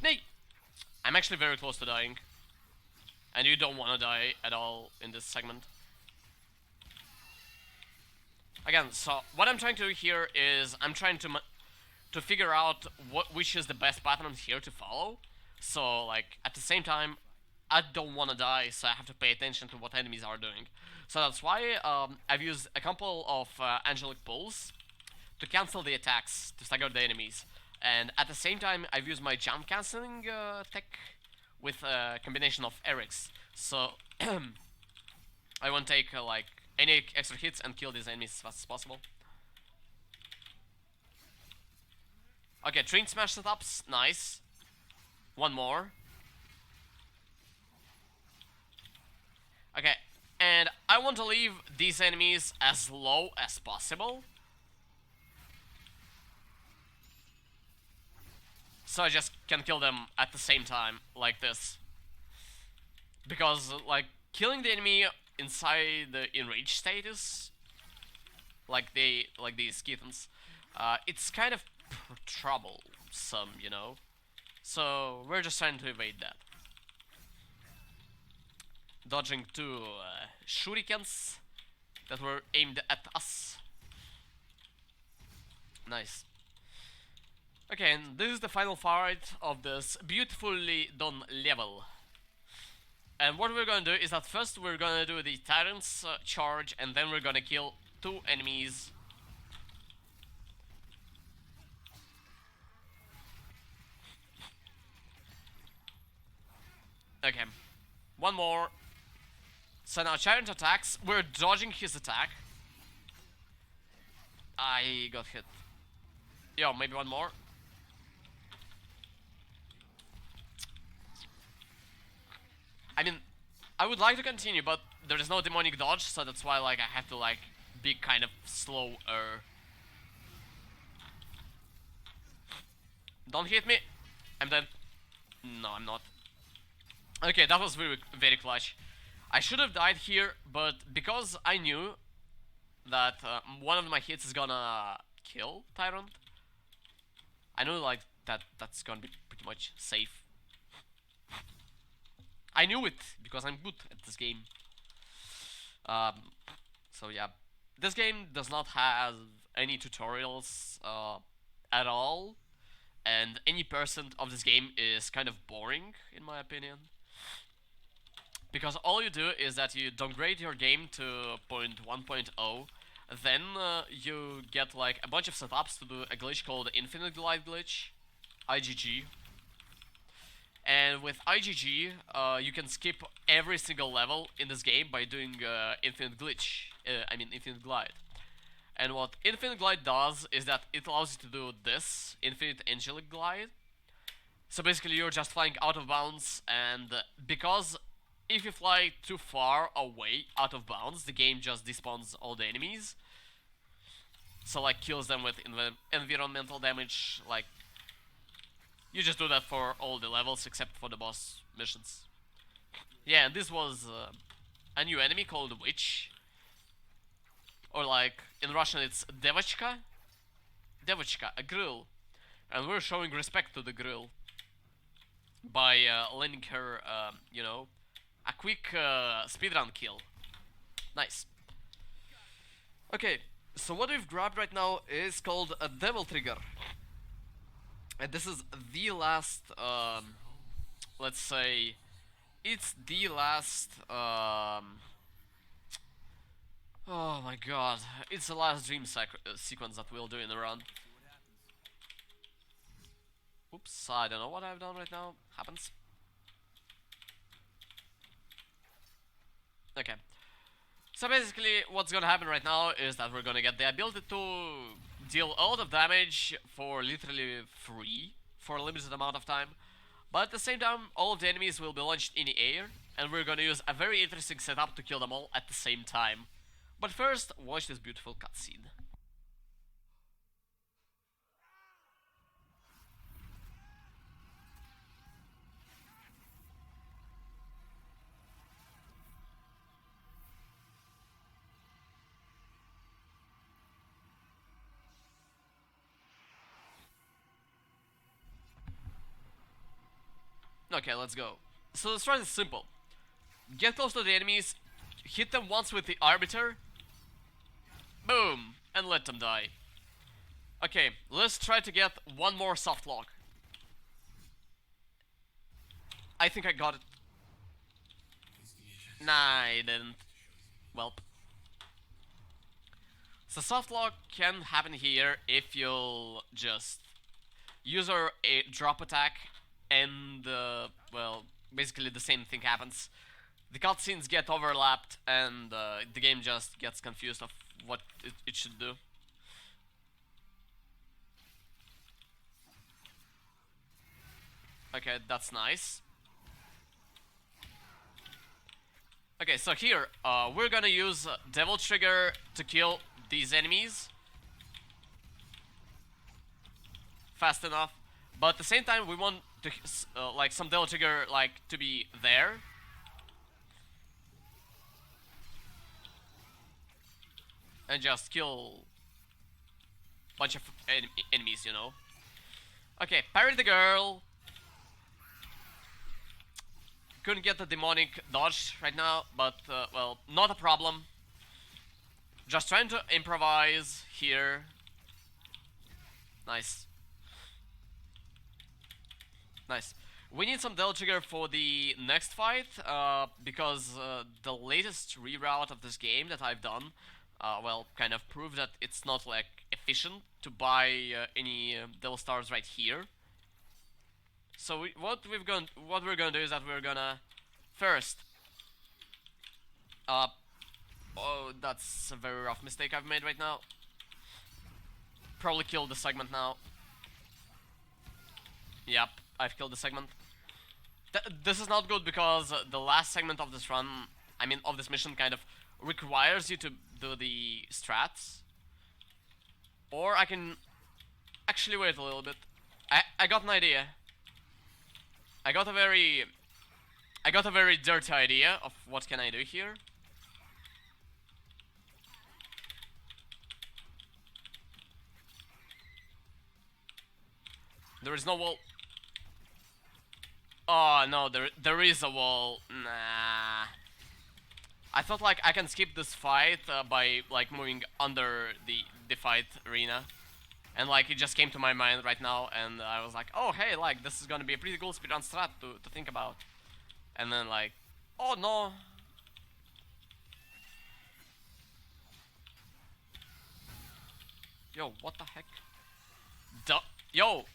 Nay! I'm actually very close to dying. And you don't want to die at all in this segment. Again, so what I'm trying to do here is I'm trying to figure out which is the best pattern here to follow. So, like, at the same time, I don't want to die, so I have to pay attention to what enemies are doing. So that's why I've used a couple of angelic pulls to cancel the attacks, to stagger the enemies. And at the same time, I've used my jump cancelling tech with a combination of Eric's. So I won't take like any extra hits and kill these enemies as fast as possible. Okay, train smash setups, nice. One more. Okay, and I want to leave these enemies as low as possible. So I just can kill them at the same time, like this. Because, like, killing the enemy inside the enraged status, like these kittens, it's kind of troublesome, you know? So we're just trying to evade that. Dodging two shurikens that were aimed at us. Nice. Okay, and this is the final fight of this beautifully done level. And what we're gonna do is that first we're gonna do the Tyrant's charge, and then we're gonna kill two enemies. Okay, one more. So now Tyrant attacks, we're dodging his attack. I got hit. Yo, maybe one more. I mean, I would like to continue, but there is no demonic dodge, so that's why, like, I have to, like, be kind of slower. Don't hit me. I'm dead. No, I'm not. Okay, that was very, very clutch. I should have died here, but because I knew that one of my hits is gonna kill Tyrant, I knew, like, that's gonna be pretty pretty much safe. I knew it because I'm good at this game. Um, so yeah, this game does not have any tutorials at all, and any percent of this game is kind of boring in my opinion. Because all you do is that you downgrade your game to 1.0, then you get like a bunch of setups to do a glitch called Infinite Glide Glitch, IGG. And with IGG, you can skip every single level in this game by doing Infinite Glide. And what Infinite Glide does is that it allows you to do this, Infinite Angelic Glide. So basically you're just flying out of bounds, and because if you fly too far away out of bounds, the game just despawns all the enemies. So like kills them with environmental damage, like you just do that for all the levels except for the boss missions. Yeah, and this was a new enemy called Witch. Or like, in Russian it's Devochka. Devochka, a grill. And we're showing respect to the grill by lending her, you know, a quick speedrun kill. Nice. Okay, so what we've grabbed right now is called a Devil Trigger. And this is the last, let's say, it's the last, oh my god, it's the last dream sequence that we'll do in the run. Oops, I don't know what I've done right now. Happens. Okay. So basically, what's gonna happen right now is that we're gonna get the ability to deal a lot of damage for literally free for a limited amount of time. But at the same time, all of the enemies will be launched in the air, and we're gonna use a very interesting setup to kill them all at the same time. But first, watch this beautiful cutscene. Okay, let's go. So the strat is simple. Get close to the enemies, hit them once with the Arbiter, boom, and let them die. Okay, let's try to get one more soft lock. I think I got it. Nah, I didn't. Welp. So soft lock can happen here if you'll just use a drop attack and, well, basically the same thing happens. The cutscenes get overlapped and the game just gets confused of what it should do. Okay, that's nice. Okay, so here, we're gonna use Devil Trigger to kill these enemies fast enough, but at the same time we want to, like, some Devil Trigger, like, to be there. And just kill a bunch of enemies, you know. Okay, parry the girl. Couldn't get the demonic dodge right now, but, well, not a problem. Just trying to improvise here. Nice. Nice. We need some Devil Trigger for the next fight, because the latest reroute of this game that I've done, well, kind of proved that it's not, like, efficient to buy any Devil Stars right here. So what we're gonna do is that we're gonna first, oh, that's a very rough mistake I've made right now. Probably killed the segment now. Yep, I've killed the segment. This is not good because the last segment of this run, I mean of this mission, kind of requires you to do the strats. Or I can actually wait a little bit. I got an idea. I got a very dirty idea of what can I do here. There is no wall. Oh no, there is a wall. Nah. I thought like I can skip this fight by like moving under the fight arena. And like it just came to my mind right now, and I was like, oh hey, like this is gonna be a pretty cool speedrun strat to think about. And then like, oh no. Yo, what the heck? Yo,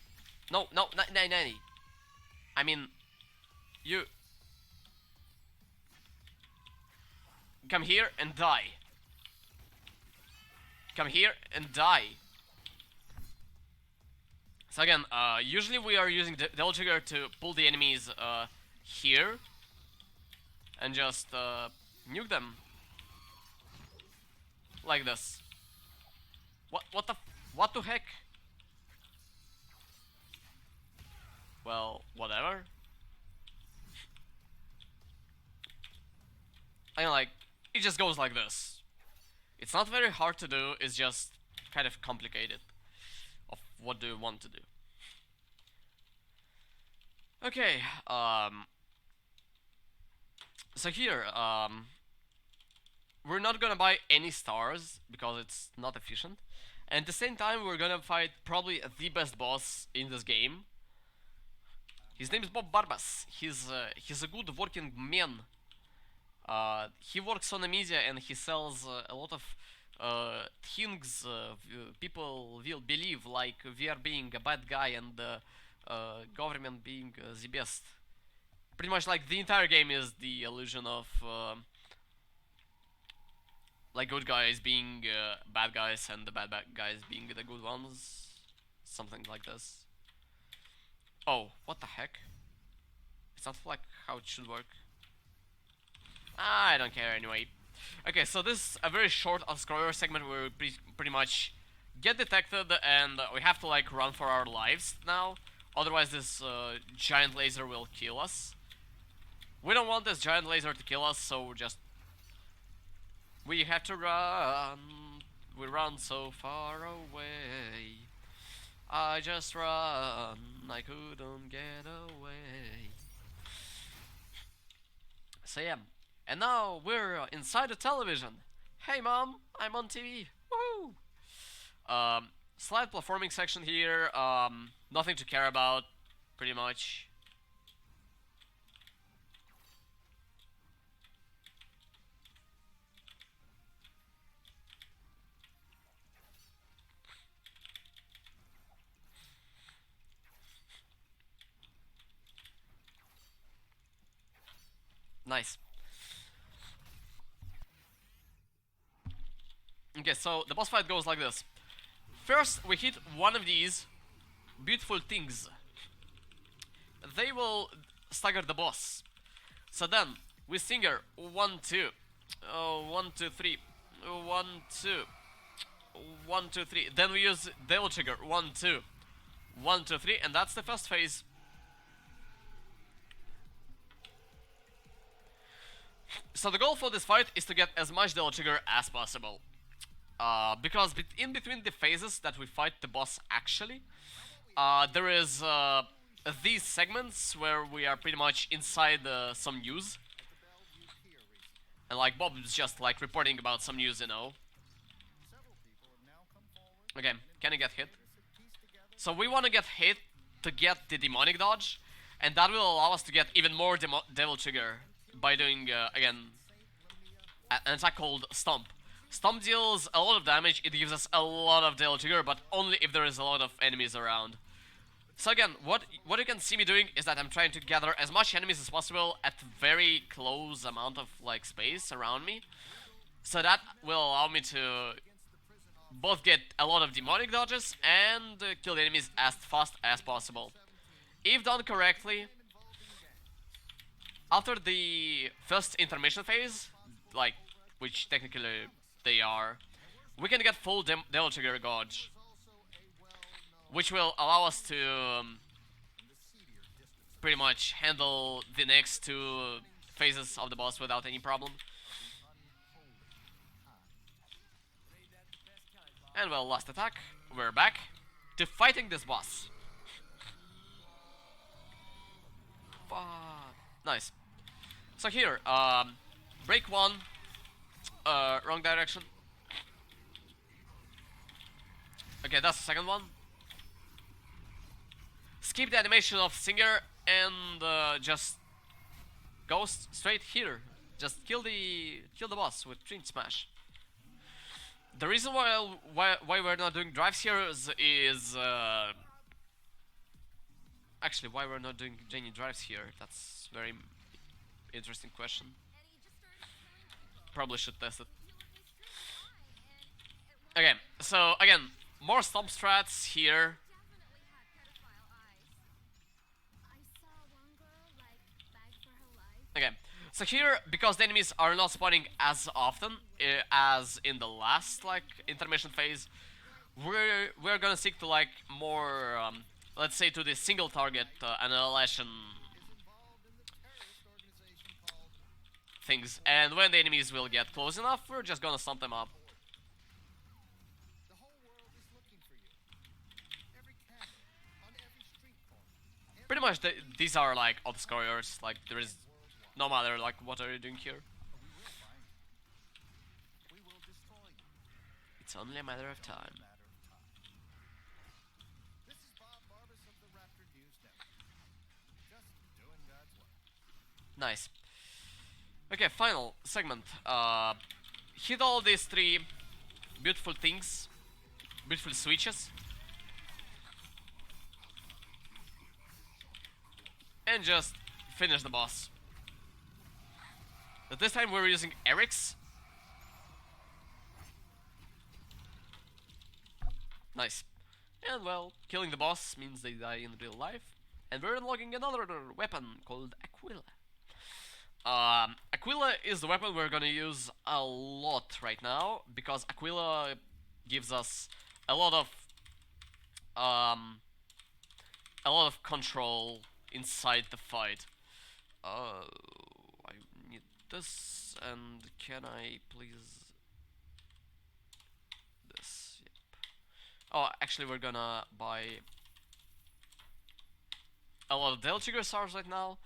no, no, nanny. I mean, you come here and die. Come here and die. So again, usually we are using the Devil Trigger to pull the enemies here and just nuke them like this. What the heck? Well, whatever. I mean, like, it just goes like this. It's not very hard to do, it's just kind of complicated of what do you want to do. Okay, so here, we're not gonna buy any stars because it's not efficient. And at the same time, we're gonna fight probably the best boss in this game. His name is Bob Barbas. He's a good working man. He works on a media and he sells a lot of things people will believe, like we are being a bad guy and the government being the best. Pretty much like the entire game is the illusion of like good guys being bad guys and the bad guys being the good ones. Something like this. Oh, what the heck? It's not like how it should work. I don't care anyway. Okay, so this is a very short scroller segment where we pretty much get detected and we have to like run for our lives now. Otherwise this giant laser will kill us. We don't want this giant laser to kill us, so we have to run. We run so far away. I just run. I couldn't get away. So yeah. And now we're inside the television. Hey mom, I'm on TV. Woohoo! Slight platforming section here. Nothing to care about, pretty much. Nice. Okay, so the boss fight goes like this. First, we hit one of these beautiful things. They will stagger the boss. So then, we stinger 1, 2. 1, 2, 3. 1, 2. 1, 2, 3. Then we use Devil Trigger. 1, 2. 1, 2, 3. And that's the first phase. So the goal for this fight is to get as much Devil Trigger as possible. Because in between the phases that we fight the boss actually, there is these segments where we are pretty much inside some news. And like Bob is just like reporting about some news, you know. Okay, can I get hit? So we want to get hit to get the demonic dodge, and that will allow us to get even more Devil Trigger by doing, again, an attack called Stomp. Stomp deals a lot of damage, it gives us a lot of Devil Trigger, but only if there is a lot of enemies around. So again, what you can see me doing is that I'm trying to gather as much enemies as possible at very close amount of like space around me. So that will allow me to both get a lot of demonic dodges and kill the enemies as fast as possible. If done correctly, after the first intermission phase, like, which technically they are, we can get full Devil Trigger Gauge, which will allow us to pretty much handle the next two phases of the boss without any problem. And well, last attack, we're back to fighting this boss. Nice. So here, break one, wrong direction. Okay, that's the second one. Skip the animation of Singer and just go straight here. Just kill the boss with Trin Smash. The reason why we're not doing drives here is actually why we're not doing any drives here. That's very interesting question. Probably should test it. Okay, so again, more stomp strats here. Okay, so here, because the enemies are not spawning as often as in the last like intermission phase, we're gonna stick to like more, let's say, to the single target annihilation things. And when the enemies will get close enough, we're just gonna stomp them up. Pretty much, these are like auto scorers. Like there is no matter like what are you doing here. It's only a matter of time. Nice. Okay, final segment. Hit all these three beautiful things, beautiful switches, and just finish the boss. But this time we're using Eric's. Nice. And well, killing the boss means they die in real life. And we're unlocking another weapon called Aquila. Aquila is the weapon we're gonna use a lot right now, because Aquila gives us a lot of control inside the fight. I need this, and can I please this? Yep. Oh, actually, we're gonna buy a lot of Devil Trigger Stars right now.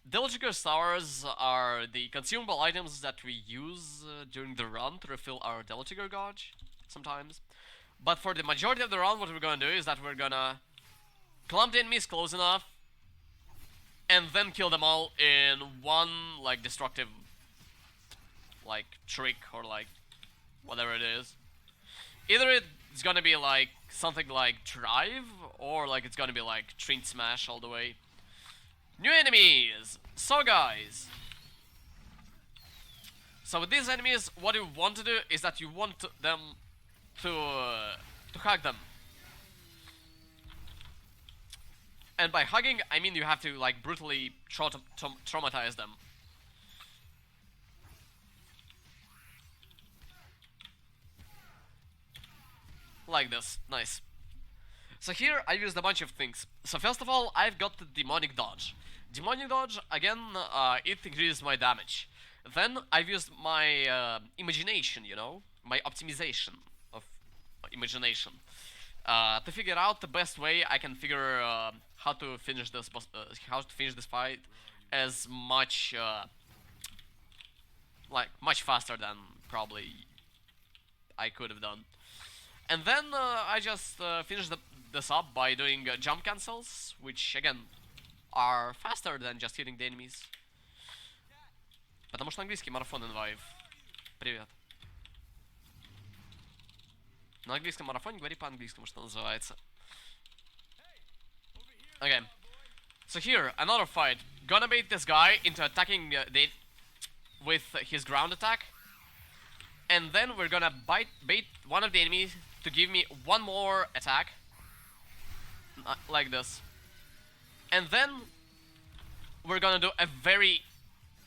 Devil Trigger Stars are the consumable items that we use during the run to refill our Devil Trigger gauge sometimes. But for the majority of the run, what we're gonna do is that we're gonna clump the enemies close enough and then kill them all in one like destructive like trick or like whatever it is. Either it's gonna be like something like drive, or like it's gonna be like Trin Smash all the way. New enemies! So guys, so with these enemies, what you want to do is that you want them to hug them. And by hugging, I mean you have to like brutally traumatize them. Like this, nice. So here I used a bunch of things. So first of all, I've got the Demonic Dodge. Demonic Dodge, again, it increases my damage. Then I've used my imagination, you know, my optimization of imagination, to figure out the best way I can figure how to finish this fight as much like much faster than probably I could have done. And then I just finished this up by doing jump cancels, which again are faster than just hitting the enemies. Потому что английский марафон инвайв. Привет. На английском марафоне говори по-английскому, что называется. Okay. So here, another fight. Gonna bait this guy into attacking with his ground attack. And then we're gonna bait one of the enemies to give me one more attack. Like this. And then we're gonna do a very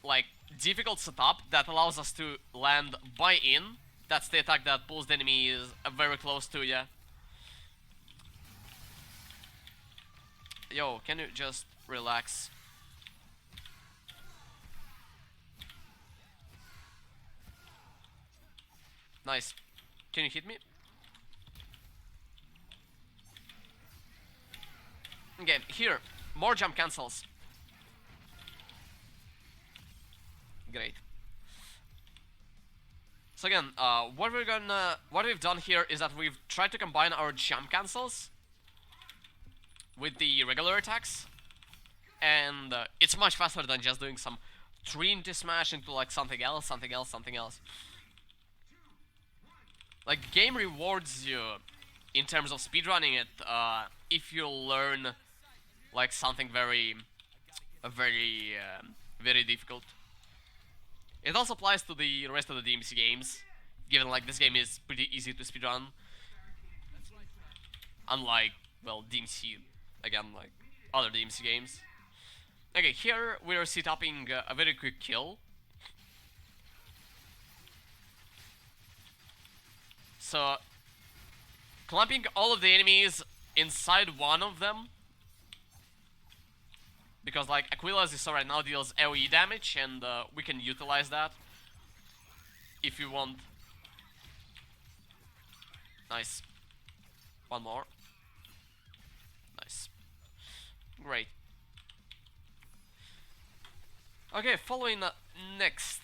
like difficult setup that allows us to land by in. That's the attack that pulls the enemies very close to you. Yo, can you just relax? Nice. Can you hit me? Okay, here. More jump cancels. Great. So again, what we've done here is that we've tried to combine our jump cancels with the regular attacks, and it's much faster than just doing some Trinity smash into like something else. Like, the game rewards you in terms of speedrunning it if you learn like something very difficult. It also applies to the rest of the DmC games, given like this game is pretty easy to speedrun. Unlike, well, DmC, again, like other DmC games. Okay, here we're set-upping a very quick kill. So, clumping all of the enemies inside one of them, because like Aquila, as you saw right now, deals AoE damage, and we can utilize that if you want. Nice. One more. Nice. Great. Okay, following next,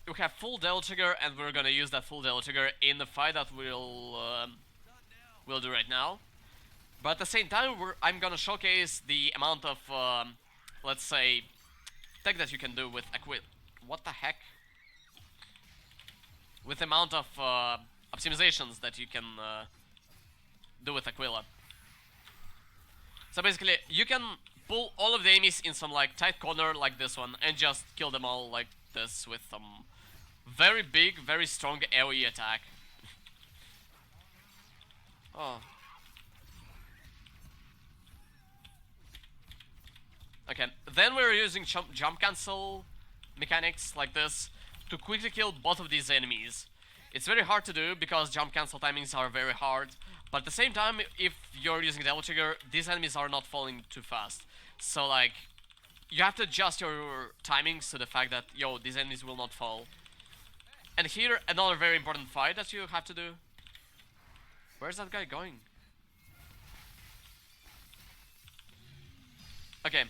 we have full Devil Trigger, and we're gonna use that full Devil Trigger in the fight that we'll do right now. But at the same time, I'm gonna showcase the amount of, let's say, tech that you can do with Aquila. What the heck? With the amount of optimizations that you can do with Aquila. So basically, you can pull all of the enemies in some like tight corner like this one and just kill them all like this with some very big, very strong AoE attack. Oh. Okay, then we're using jump cancel mechanics like this to quickly kill both of these enemies. It's very hard to do because jump cancel timings are very hard, but at the same time, if you're using Devil Trigger, these enemies are not falling too fast. So like, you have to adjust your timings to the fact that, yo, these enemies will not fall. And here, another very important fight that you have to do. Where's that guy going? Okay.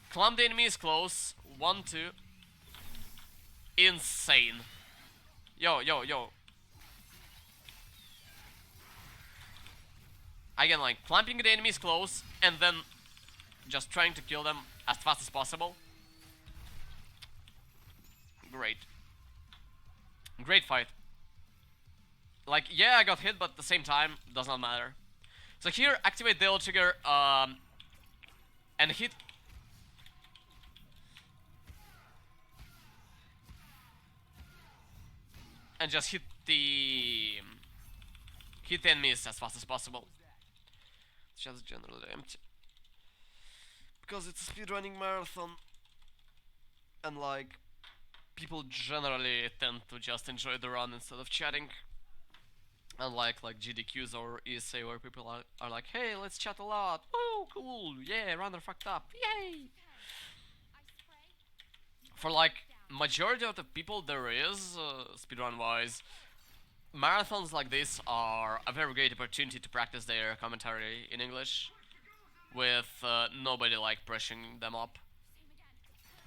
Clump the enemies close. 1, 2. Insane. Yo. Again, like, clamping the enemies close, and then just trying to kill them as fast as possible. Great. Great fight. Like, yeah, I got hit, but at the same time, does not matter. So here, activate Devil Trigger, and hit. And just hit the enemies as fast as possible. It's just generally empty. Because it's a speedrunning marathon. And like, people generally tend to just enjoy the run instead of chatting. Unlike like GDQs or ESA where people are like, hey, let's chat a lot. Woo, cool, yeah, runner fucked up, yay! For like, majority of the people there is, speedrun wise, marathons like this are a very great opportunity to practice their commentary in English with nobody like pressuring them up.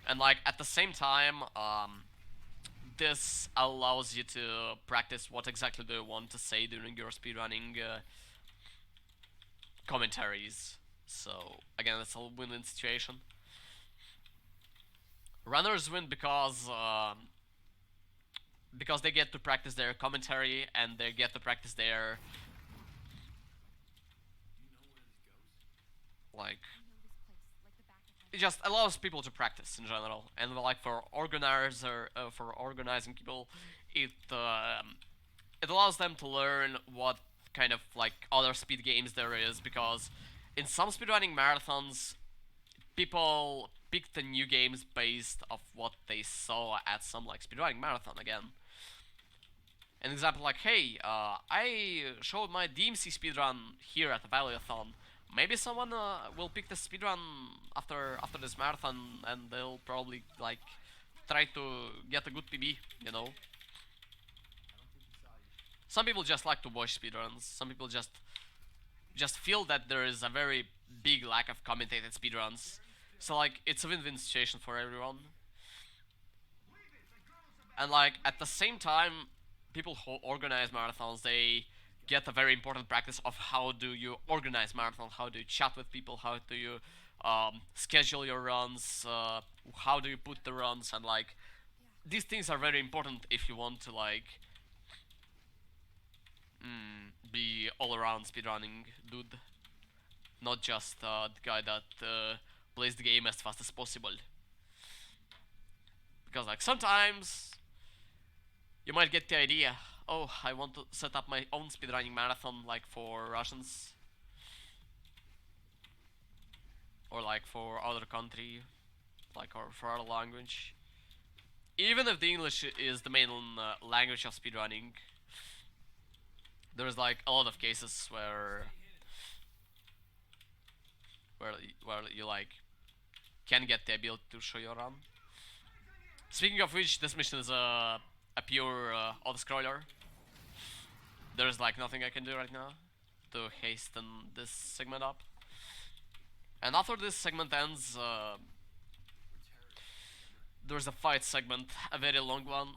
And like, at the same time, this allows you to practice what exactly do you want to say during your speedrunning commentaries. So again, it's a win-win situation. Runners win because they get to practice their commentary and they get to practice their like, it just allows people to practice in general, and like for organizing people, it allows them to learn what kind of like other speed games there is, because in some speedrunning marathons, people pick the new games based off what they saw at some like speedrunning marathon again. An example like, hey, I showed my DmC speedrun here at the Valuethon. Maybe someone will pick the speedrun after this marathon, and they'll probably like try to get a good PB, you know. Some people just like to watch speedruns. Some people just feel that there is a very big lack of commentated speedruns. So like it's a win-win situation for everyone. And like at the same time, people who organize marathons, they get a very important practice of how do you organize marathon, how do you chat with people, how do you schedule your runs, how do you put the runs, and like these things are very important if you want to like be all around speedrunning dude, not just the guy that plays the game as fast as possible. Because like sometimes you might get the idea, oh, I want to set up my own speedrunning marathon like for Russians or like for other country, like or for other language. Even if the English is the main language of speedrunning, there's like a lot of cases where you like can get the ability to show your run. Speaking of which, this mission is a pure auto-scroller. There's like nothing I can do right now to hasten this segment up. And after this segment ends, there's a fight segment, a very long one,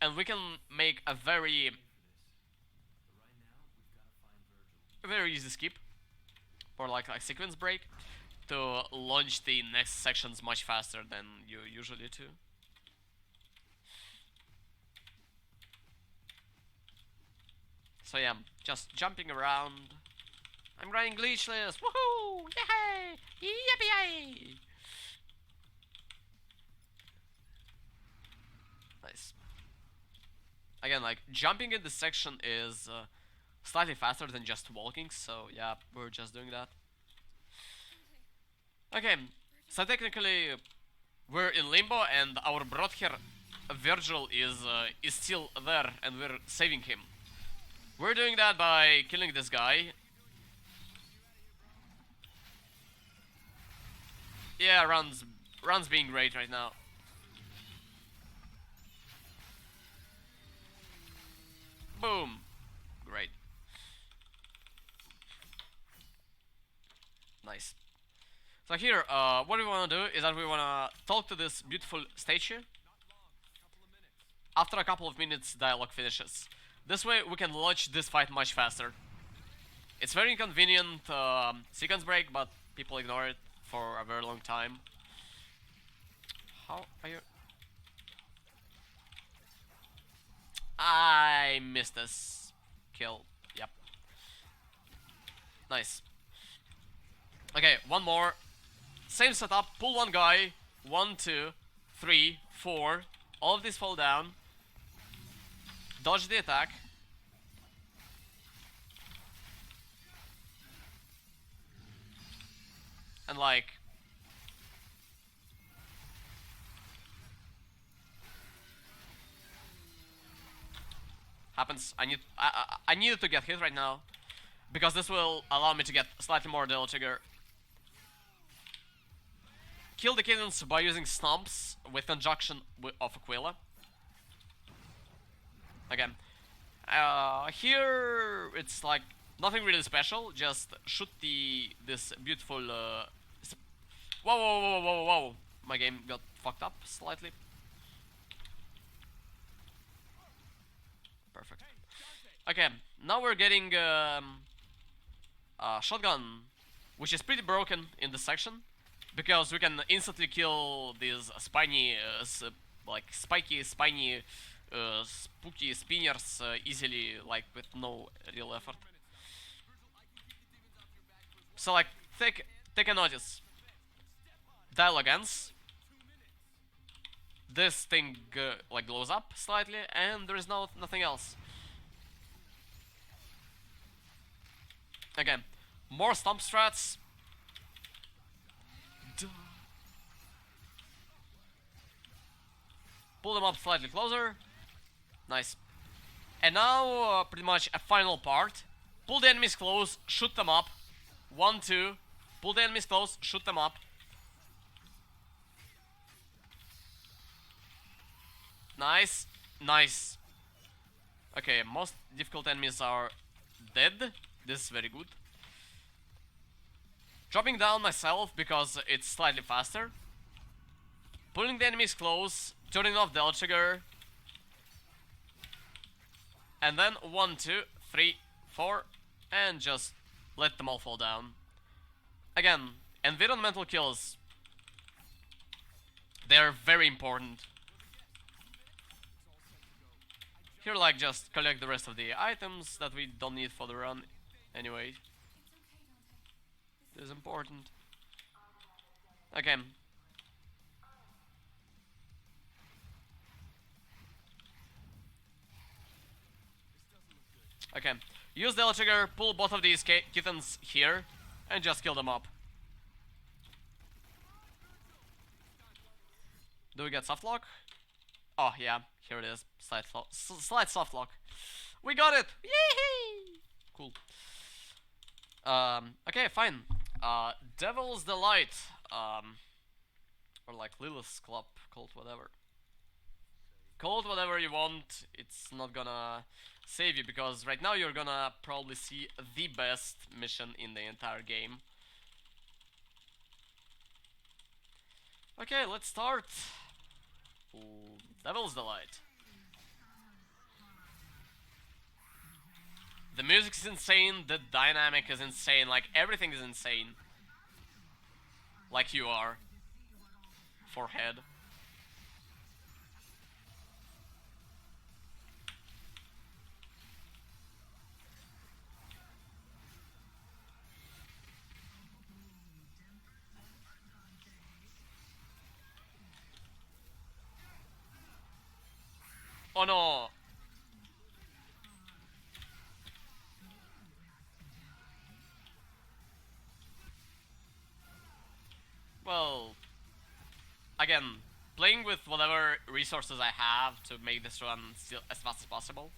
and we can make a very easy skip or like a sequence break to launch the next sections much faster than you usually do. So yeah, just jumping around. I'm running Glitchless! Woohoo! Yay! Yippee! Nice. Again, like, jumping in this section is slightly faster than just walking, so yeah, we're just doing that. Okay, so technically we're in limbo and our broadhair Virgil is still there and we're saving him. We're doing that by killing this guy. Yeah, runs being great right now. Boom. Great. Nice. So here, what we want to do is that we want to talk to this beautiful statue. After a couple of minutes, dialogue finishes. This way, we can launch this fight much faster. It's very inconvenient sequence break, but people ignore it for a very long time. How are you? I missed this kill. Yep. Nice. Okay, one more. Same setup. Pull one guy. 1, 2, 3, 4. All of these fall down. Dodge the attack. And like happens. I needed to get hit right now because this will allow me to get slightly more deal trigger. Kill the kittens by using stomps with conjunction of Aquila. Again, here it's like nothing really special. Just shoot this beautiful. Whoa! My game got fucked up slightly. Perfect. Okay, now we're getting a shotgun, which is pretty broken in this section, because we can instantly kill these spiny, like spiky, spiny, spooky spinners easily, like with no real effort. So like, take a notice. Dialogue ends. This thing like glows up slightly, and there is nothing else. Again, more stomp strats. Pull them up slightly closer. Nice. And now pretty much a final part. Pull the enemies close, shoot them up. 1, 2. Pull the enemies close, shoot them up. Nice. Nice. Okay, most difficult enemies are dead. This is very good. Dropping down myself because it's slightly faster. Pulling the enemies close, turning off the L trigger. And then 1, 2, 3, 4, and just let them all fall down. Again, environmental kills. They're very important. Here, like, just collect the rest of the items that we don't need for the run. Anyway. This is important. Okay. Okay. Use the L trigger, pull both of these kittens here, and just kill them up. Do we get softlock? Oh, yeah. Here it is. Slight softlock. We got it! Yee! Cool. Okay, fine. Devil's Delight. Or like Lilith's Club. Called whatever. Call it whatever you want. It's not gonna save you because right now you're gonna probably see the best mission in the entire game. Okay, let's start. Ooh, Devil's Delight. The music is insane, the dynamic is insane, like everything is insane. Like you are. Forehead. Oh no! Well, again, playing with whatever resources I have to make this run still as fast as possible.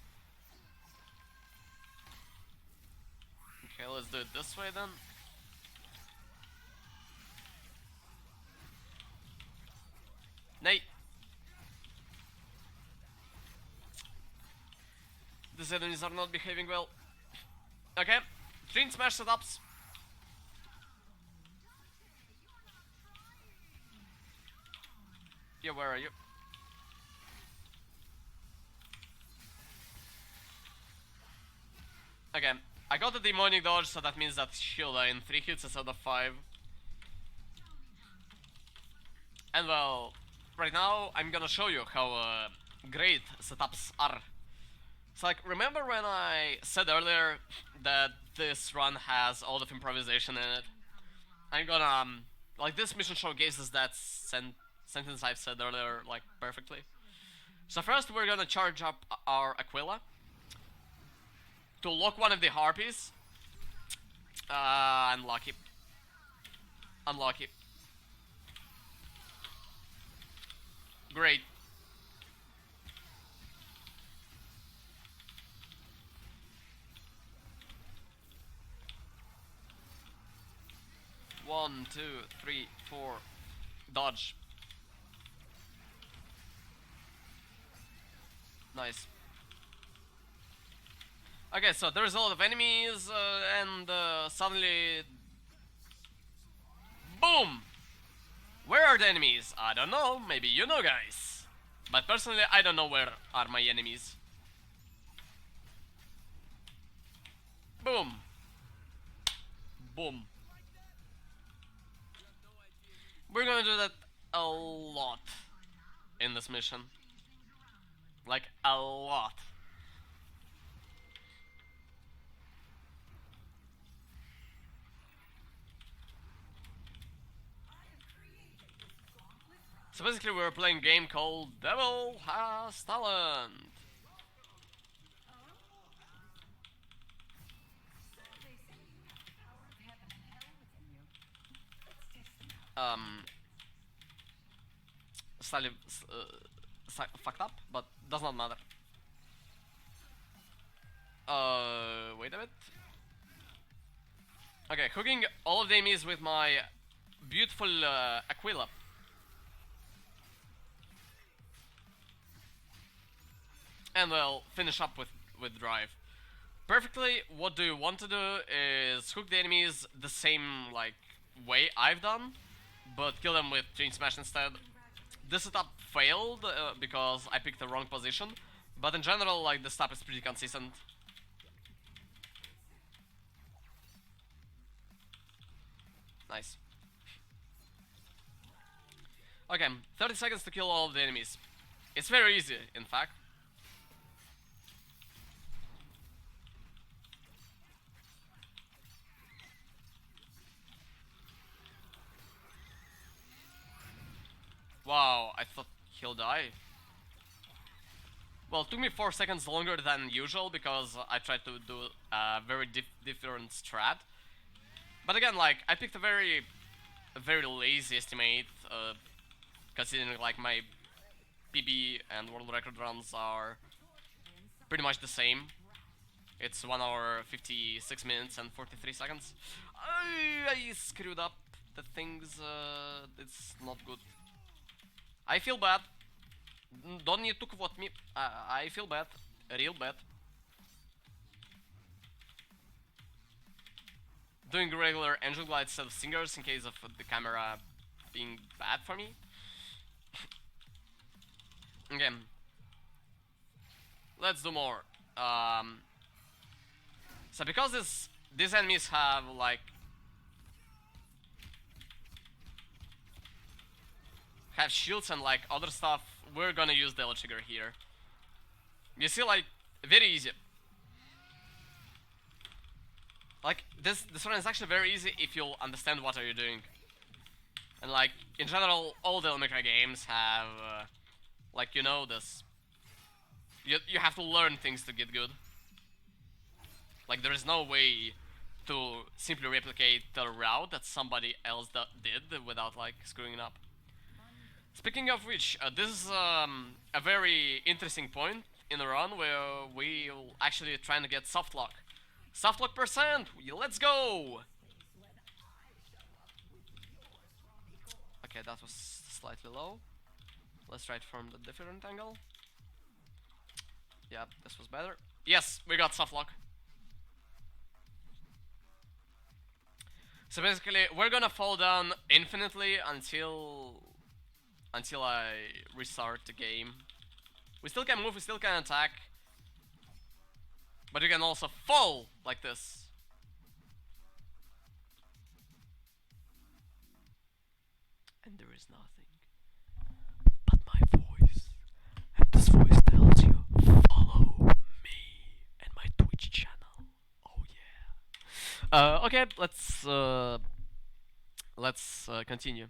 Okay, let's do it this way then. Nay! These enemies are not behaving well. Okay, Dream Smash setups. Yeah, where are you? Okay, I got the demonic dodge, so that means that she'll die in 3 hits instead of 5. And well, right now I'm gonna show you how great setups are. So like, remember when I said earlier that this run has a lot of improvisation in it? I'm gonna, like, this mission showcases that sentence I've said earlier, like, perfectly. So first we're gonna charge up our Aquila to lock one of the harpies. Unlucky. Unlucky. Great. One, two, three, four. Dodge. Nice. Okay, so there's a lot of enemies, and suddenly... Boom! Where are the enemies? I don't know, maybe you know, guys. But personally, I don't know where are my enemies. Boom! Boom. We're gonna do that a lot in this mission. Like, a lot. So basically we're playing a game called Devil Has Talent. Slightly fucked up, but does not matter. Wait a bit. Okay, hooking all of the enemies with my beautiful Aquila. And we'll finish up with drive. Perfectly, what do you want to do is hook the enemies the same, like, way I've done, but kill them with Chain Smash instead. This setup failed because I picked the wrong position, but in general, like, the setup is pretty consistent. Nice. Okay, 30 seconds to kill all of the enemies. It's very easy, in fact. Wow, I thought he'll die. Well, it took me 4 seconds longer than usual because I tried to do a very different strat. But again, like, I picked a very lazy estimate, considering like my PB and world record runs are pretty much the same. It's 1 hour 56 minutes and 43 seconds. I screwed up the things. It's not good. I feel bad. Don't need to quote me. I feel bad. Real bad. Doing regular angel glide instead of singers in case of the camera being bad for me. Okay. Let's do more. So because these enemies have like shields and like other stuff, we're gonna use the L trigger here. You see, like, very easy. Like, this run is actually very easy if you'll understand what are you doing. And like, in general, all the Mekara games have, like, you know this. You have to learn things to get good. Like, there is no way to simply replicate the route that somebody else did without, like, screwing it up. Speaking of which, this is a very interesting point in the run where we'll actually trying to get soft lock. Soft lock percent! Let's go! Okay, that was slightly low. Let's try it from the different angle. Yeah, this was better. Yes, we got soft lock. So basically, we're gonna fall down infinitely until I restart the game. We still can move, we still can attack. But you can also fall like this. And there is nothing but my voice. And this voice tells you, follow me and my Twitch channel. Oh yeah. Okay, let's continue.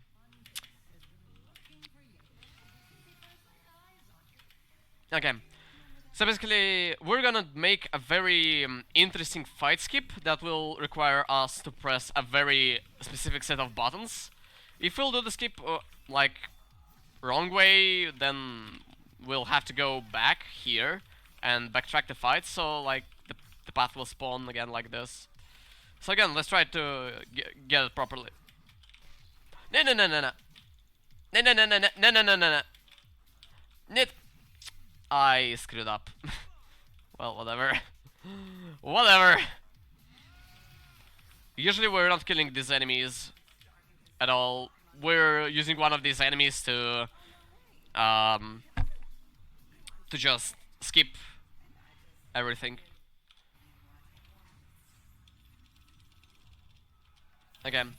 Okay. So basically, we're gonna make a very interesting fight skip that will require us to press a very specific set of buttons. If we'll do the skip, like, wrong way, then we'll have to go back here and backtrack the fight, so, like, the path will spawn again like this. So again, let's try to get it properly. No, no, no, no, no. No, no, no, no, no, no, no, no, no, no. I screwed up. Well, whatever. Whatever. Usually we're not killing these enemies at all. We're using one of these enemies to just skip everything. Again.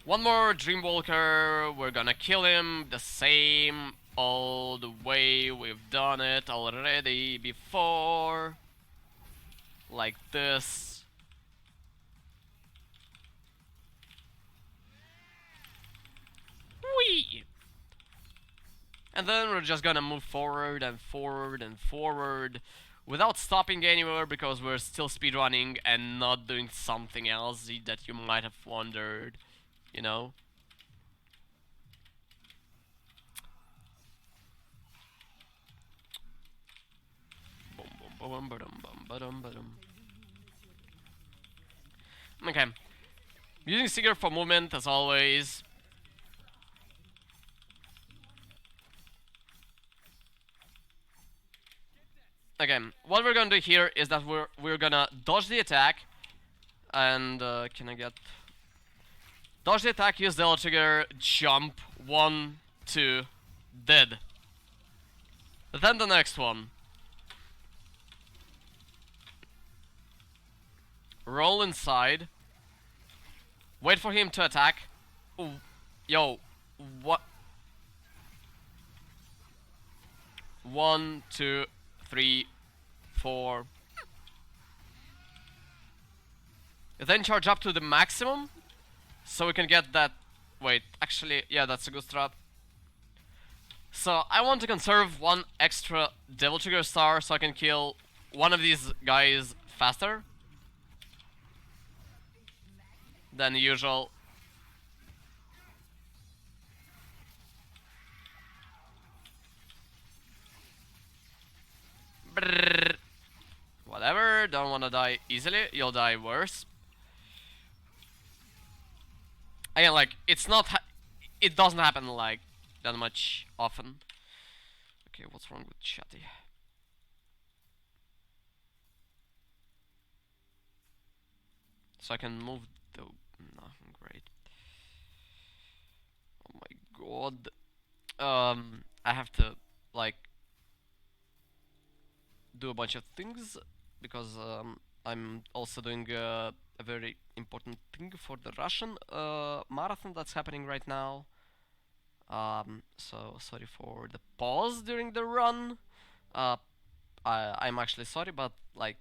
One more Dreamwalker. We're gonna kill him the same all the way we've done it already before, like this. Whee! And then we're just gonna move forward and forward and forward without stopping anywhere because we're still speedrunning and not doing something else that you might have wondered, you know? Okay. Using Seeker for movement as always. Again, what we're gonna do here is that we're gonna dodge the attack and can I get Dodge the attack, use the trigger, jump, 1, 2, dead. Then the next one. Roll inside. Wait for him to attack. Ooh. Yo, what? 1, 2, 3, 4. Then charge up to the maximum, so we can get that. Wait, actually, yeah, that's a good strat. So I want to conserve 1 extra Devil Trigger star so I can kill one of these guys faster than usual. Brrr. Whatever, don't wanna die easily, you'll die worse. Again, like, it doesn't happen, like, that much often. Okay, what's wrong with Chatty? So I can move the... No, great. Oh my god. I have to, like, do a bunch of things, because I'm also doing a very important thing for the Russian marathon that's happening right now. So sorry for the pause during the run. I'm actually sorry, but like,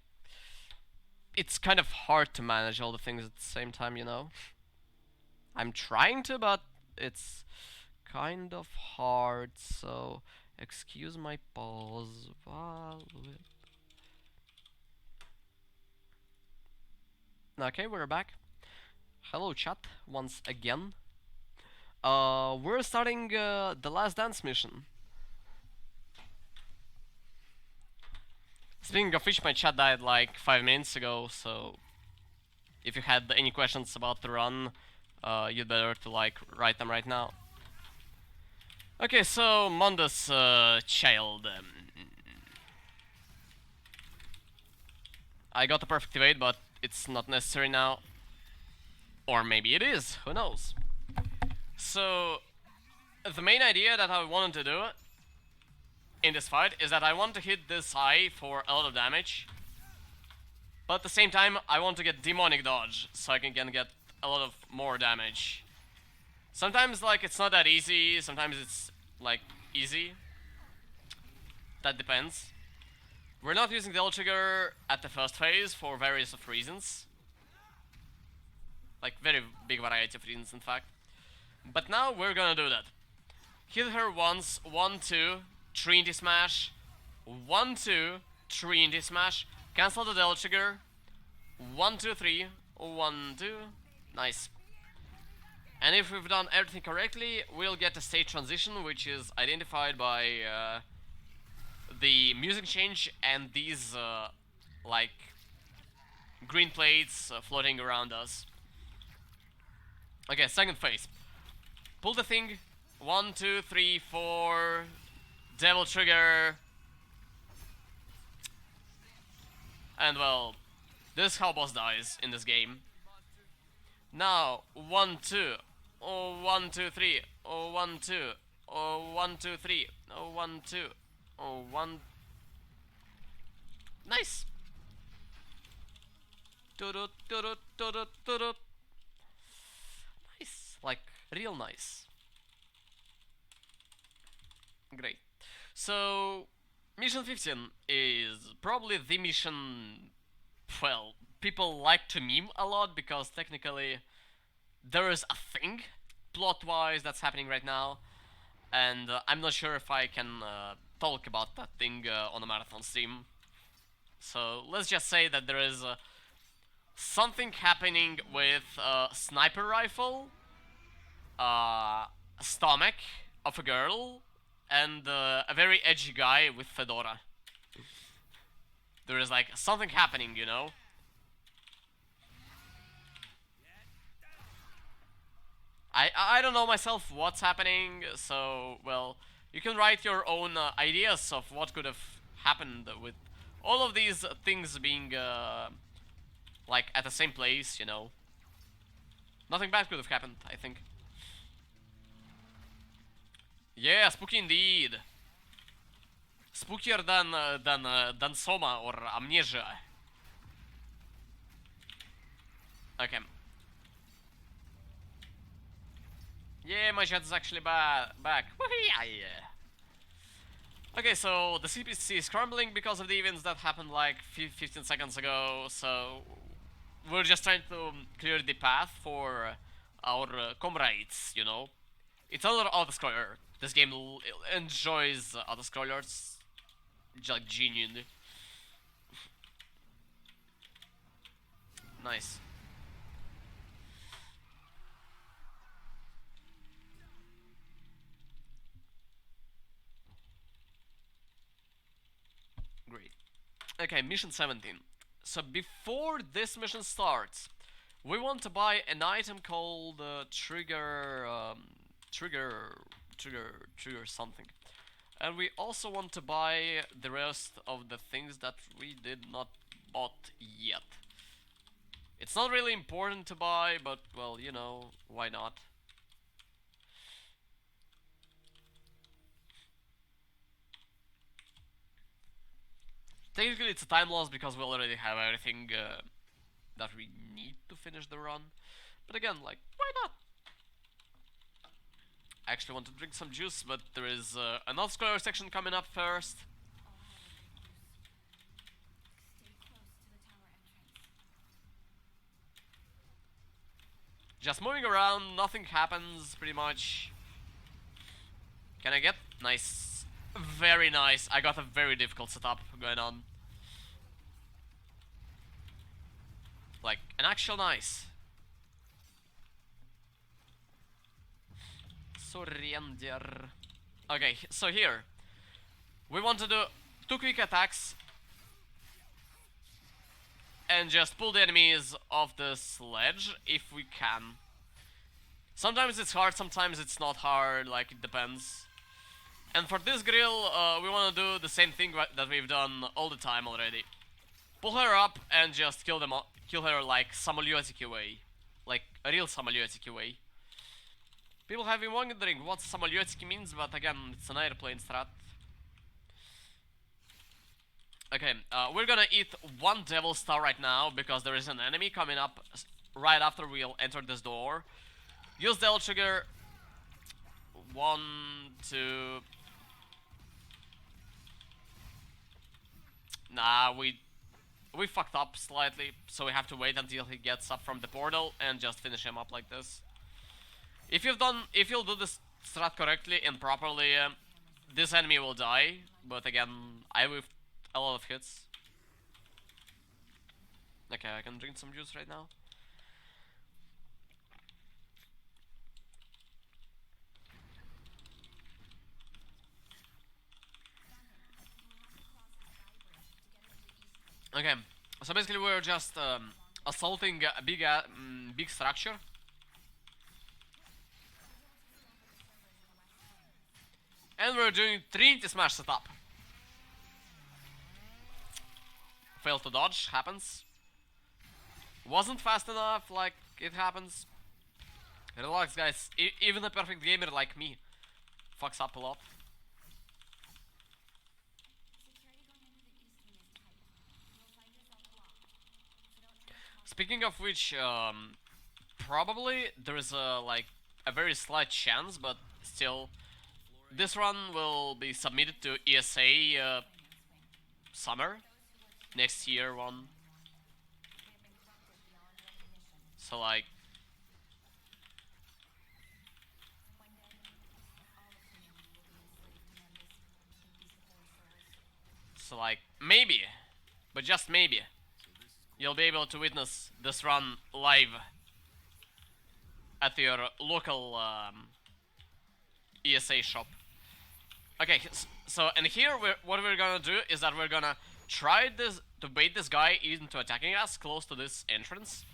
it's kind of hard to manage all the things at the same time, you know. I'm trying to, but it's kind of hard. So excuse my pause. Okay, we're back. Hello, chat, once again. We're starting the Last Dance mission. Speaking of which, my chat died like 5 minutes ago, so if you had any questions about the run, you'd better to like write them right now. Okay, so Mundus child. I got a perfect evade, but it's not necessary now. Or maybe it is, who knows? So, the main idea that I wanted to do in this fight is that I want to hit this eye for a lot of damage. But at the same time, I want to get demonic dodge, so I can get a lot of more damage. Sometimes, like, it's not that easy, sometimes it's, like, easy. That depends. We're not using the trigger at the first phase for various of reasons. Like, very big variety of reasons, in fact. But now we're gonna do that. Hit her once, 1, 2, Trinity Smash, 1, 2, Trinity Smash, cancel the Devil Trigger, 1, 2, 3, 1, 2, nice. And if we've done everything correctly, we'll get a state transition, which is identified by the music change and these like green plates floating around us. Okay, second phase. Pull the thing. 1, 2, 3, 4. Devil Trigger. And well, this is how boss dies in this game. Now, 1, 2. Oh, 1, 2, 3. Oh, 1, 2. Oh, 1, 2, 3. Oh, 1, 2. Oh, 1. Nice. Nice. Like, real nice. Great. So, mission 15 is probably the mission, well, people like to meme a lot because technically there is a thing, plot-wise, that's happening right now. And I'm not sure if I can talk about that thing on a marathon stream. So, let's just say that there is something happening with a sniper rifle, a stomach of a girl, and a very edgy guy with fedora. There is like something happening, you know? I don't know myself what's happening, so, well, you can write your own ideas of what could have happened with all of these things being like at the same place, you know? Nothing bad could have happened, I think. Yeah, spooky indeed. Spookier than Soma or Amnesia. Okay. Yeah, my chat is actually back. Yeah. Okay, so the CPC is crumbling because of the events that happened like 15 seconds ago, so we're just trying to clear the path for our comrades, you know. It's another auto-scroller. This game enjoys auto-scrollers, like genuinely. Nice. Great. Okay, mission 17. So before this mission starts, we want to buy an item called trigger something. And we also want to buy the rest of the things that we did not bought yet. It's not really important to buy, but well, you know, why not? Technically it's a time loss because we already have everything that we need to finish the run. But again, like, why not? I actually want to drink some juice, but there is another square section coming up first. Just moving around, nothing happens, pretty much. Can I get? Nice. Very nice. I got a very difficult setup going on. Like, an actual nice. Surrender. Okay, so here. We want to do 2 quick attacks. And just pull the enemies off the sledge if we can. Sometimes it's hard, sometimes it's not hard, like it depends. And for this grill, we want to do the same thing that we've done all the time already. Pull her up and just kill her like Samolyotiki way. Like a real Samolyotiki way. People have been wondering what Samolyotiki means, but again, it's an airplane strat. Okay, we're gonna eat 1 Devil Star right now because there is an enemy coming up right after we'll enter this door. Use Devil Trigger. 1, 2. Nah, we fucked up slightly, so we have to wait until he gets up from the portal and just finish him up like this. If you'll do this strat correctly and properly, this enemy will die. But again, I whiffed a lot of hits. Okay, I can drink some juice right now. Okay, so basically we're just assaulting a big structure. And we're doing Trinity Smash setup. Failed to dodge, happens. Wasn't fast enough, like, it happens. Relax, guys. Even a perfect gamer like me fucks up a lot. Speaking of which, probably there is like a very slight chance, but still, this run will be submitted to ESA summer next year one. So like, maybe, but just maybe, you'll be able to witness this run live at your local ESA shop. Okay, so and here what we're gonna do is that we're gonna try to bait this guy into attacking us close to this entrance,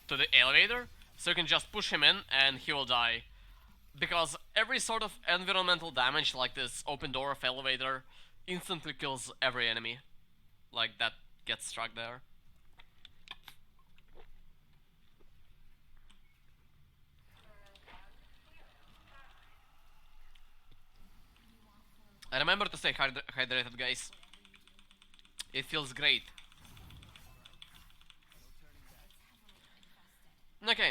to the elevator, so you can just push him in and he will die. Because every sort of environmental damage like this open door of elevator instantly kills every enemy like that gets struck there. Remember to stay hydrated, guys. It feels great. Okay.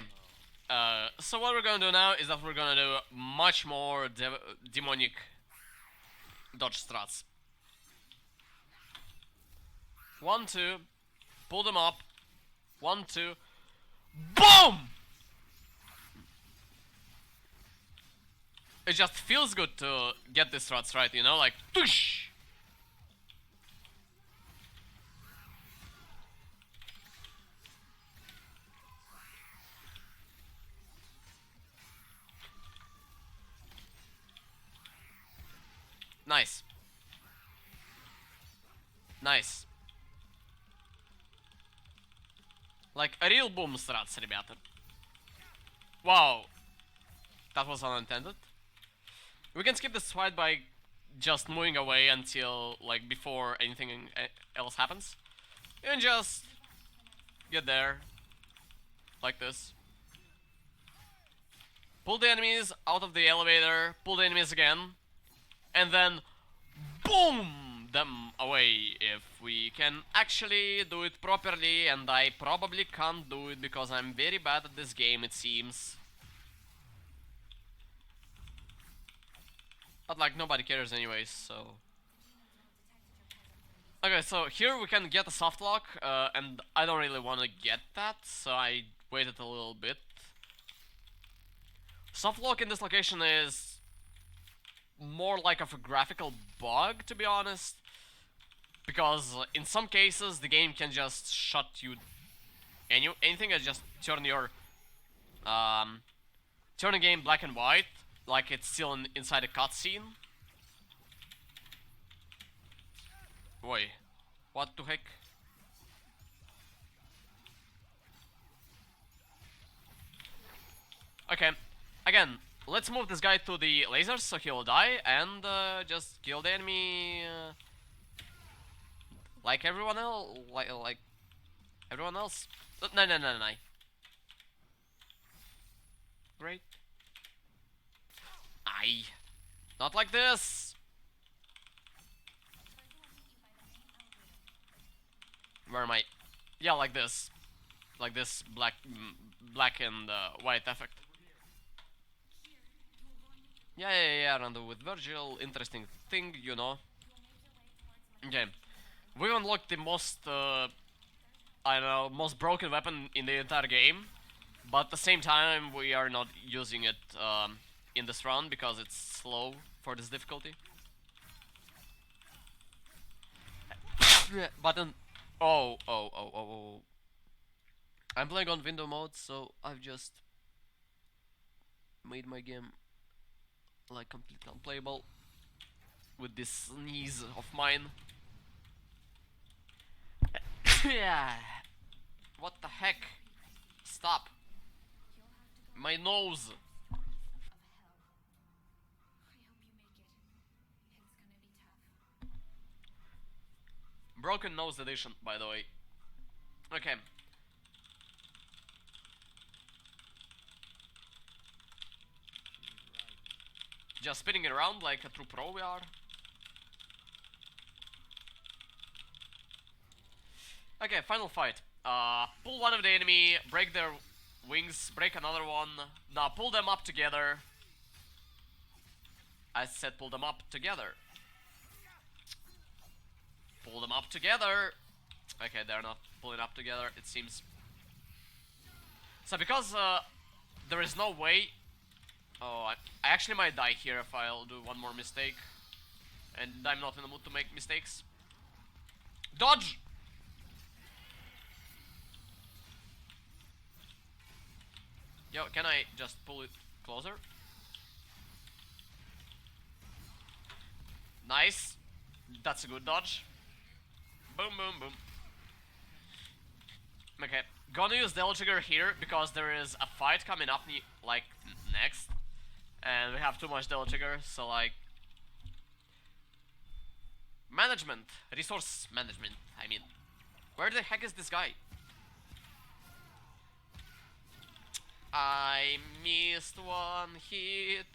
So what we're gonna do now is that we're gonna do much more demonic dodge strats. 1, 2, pull them up. 1, 2, BOOM! It just feels good to get these strats right, you know, like tush! Nice. Nice. Like a real boom strats, ребята. Wow. That was unintended. We can skip this fight by just moving away until, like, before anything else happens. And just get there. Like this. Pull the enemies out of the elevator, pull the enemies again, and then boom them away if we can actually do it properly, and I probably can't do it because I'm very bad at this game, it seems. But like nobody cares anyways, so... Okay, so here we can get a soft lock, and I don't really want to get that, so I waited a little bit. Soft lock in this location is more like of a graphical bug, to be honest, because in some cases the game can just shut you anything and just turn your turn a game black and white, like it's still inside a cutscene. Wait, what the heck? Okay, again, let's move this guy to the lasers so he'll die, and just kill the enemy like everyone else. Like everyone else. No. Great. Aye. Not like this. Where am I? Yeah, like this. Like this black and white effect. Yeah, Rando with Virgil, interesting thing, you know. Okay, we unlocked the most, I don't know, most broken weapon in the entire game, but at the same time we are not using it in this run because it's slow for this difficulty. Button. Oh. I'm playing on window mode, so I've just made my game like completely unplayable with this sneeze of mine. Yeah. What the heck? Stop. My nose. Broken nose edition, by the way. Okay. Just spinning it around like a true pro we are. Okay, final fight. Pull one of the enemy, break their wings, break another one. Now pull them up together. I said pull them up together. Pull them up together. Okay, they're not pulling up together, it seems. So because there is no way... Oh, I actually might die here if I'll do one more mistake. And I'm not in the mood to make mistakes. Dodge! Yo, can I just pull it closer? Nice. That's a good dodge. Boom. Okay, gonna use Devil Trigger here because there is a fight coming up like next. And we have too much Devil Trigger, so like... Management. Resource management, I mean. Where the heck is this guy? I missed one hit.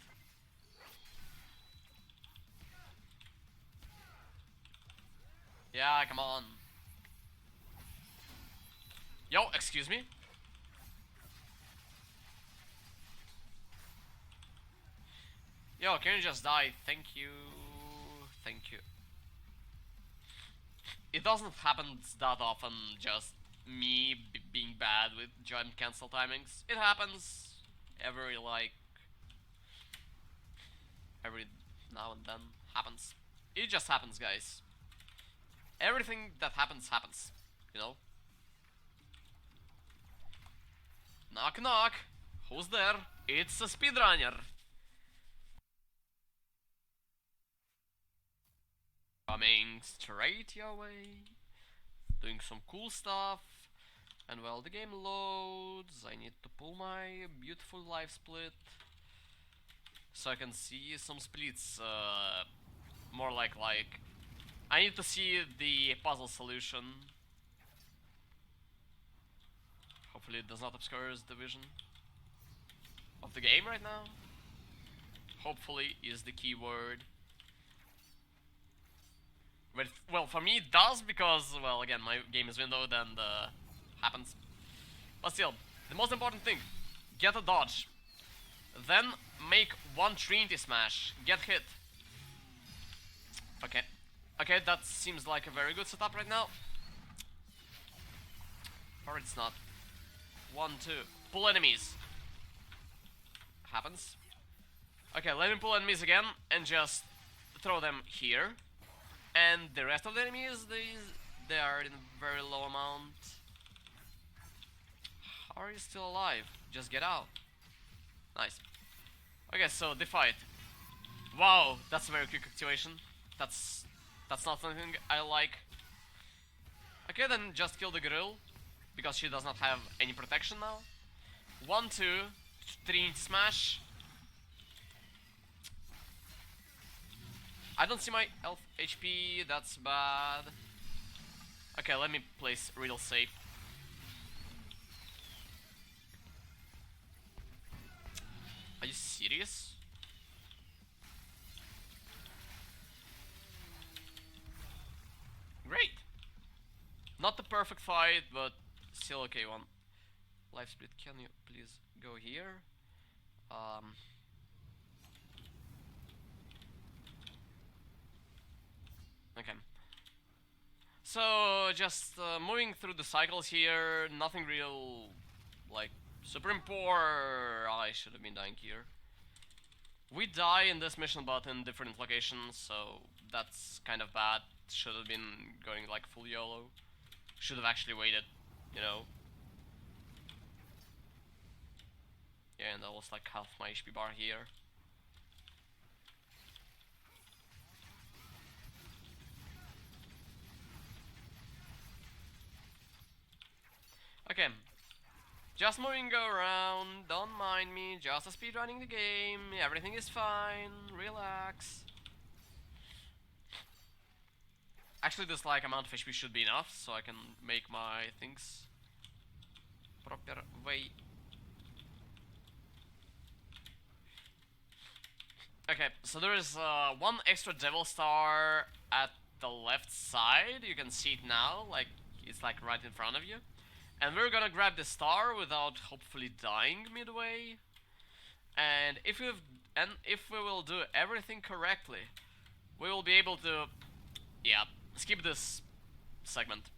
Yeah, come on. Yo, excuse me? Yo, can you just die? Thank you. Thank you. It doesn't happen that often, just me being bad with jump cancel timings. It happens every, like, every now and then. Happens. It just happens, guys. Everything that happens, happens. You know? Knock knock. Who's there? It's a speedrunner. Coming straight your way. Doing some cool stuff. And while the game loads, I need to pull my beautiful life split. So I can see some splits. More like I need to see the puzzle solution. Hopefully it does not obscure the vision of the game right now. Hopefully is the key word. But, well, for me it does because, well, again, my game is windowed and happens. But still, the most important thing, get a dodge. Then make one Trinity smash, get hit. Okay. Okay, that seems like a very good setup right now. Or it's not. 1, 2. Pull enemies. Happens. Okay, let me pull enemies again and just throw them here. And the rest of the enemies, they are in a very low amount. How are you still alive? Just get out. Nice. Okay, so the fight. Wow, that's a very quick activation. That's not something I like. Okay, then just kill the grill, because she does not have any protection now. 1, 2, 3 smash. I don't see my health HP, that's bad. Okay, let me place real safe. Are you serious? Great! Not the perfect fight, but still okay one. Life split, can you please go here? Okay. So, just moving through the cycles here, nothing real, like, super important. I should have been dying here. We die in this mission but in different locations, so that's kind of bad. Should have been going like full YOLO. Should have actually waited, you know. Yeah, and I lost like half my HP bar here. Okay. Just moving around, don't mind me, just a speedrunning the game, everything is fine, relax. Actually, this like amount of HP should be enough, so I can make my things proper way. Okay, so there is one extra Devil Star at the left side. You can see it now, like it's like right in front of you. And we're gonna grab the star without hopefully dying midway. And if we will do everything correctly, we will be able to, yeah, skip this segment.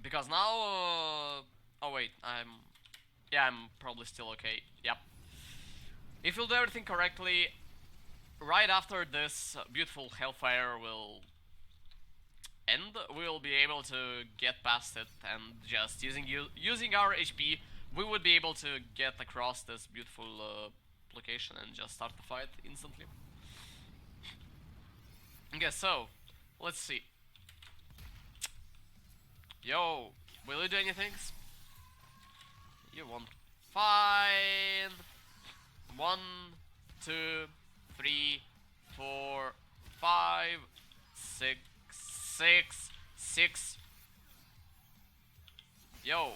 Because now, oh wait, I'm probably still okay. Yep. If we'll do everything correctly, right after this beautiful Hellfire will end, we'll be able to get past it, and just using our HP, we would be able to get across this beautiful location and just start the fight instantly. Okay, so let's see. Yo, will you do anything? You won't. Fine. 1, 2, 3, 4, 5, 6, 6. Yo.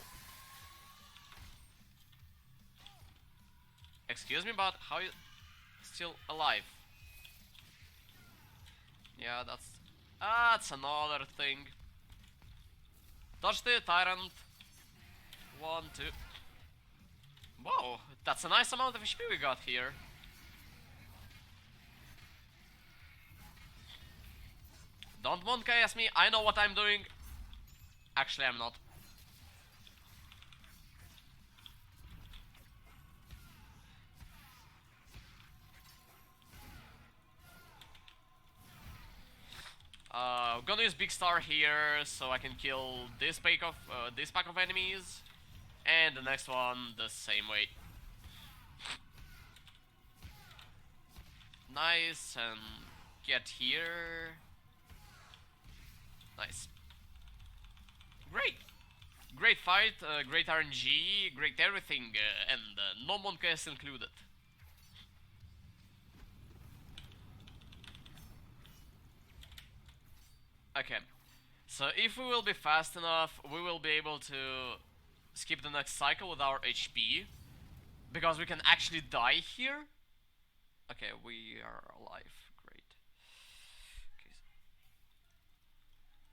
Excuse me, but how you still alive? Yeah, that's That's another thing. Dodge the Tyrant. 1, 2. Whoa, that's a nice amount of HP we got here. Don't want KS me, I know what I'm doing. Actually, I'm not. Gonna use Big Star here so I can kill this pack of enemies, and the next one the same way. Nice, and get here. Nice. Great. Great fight, great RNG, great everything, and no Monk-S included. Okay, so if we will be fast enough, we will be able to skip the next cycle with our HP, because we can actually die here. Okay, we are alive. Great.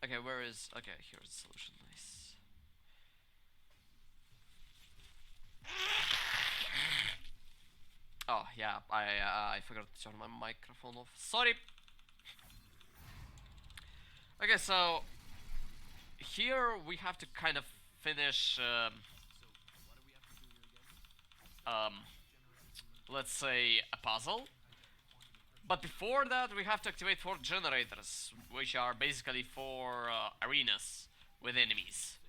Okay, where is... Okay, here's the solution. Nice. Oh, yeah, I forgot to turn my microphone off. Sorry! Okay, so... Here we have to kind of finish... let's say a puzzle. But before that we have to activate 4 generators, which are basically 4 arenas with enemies.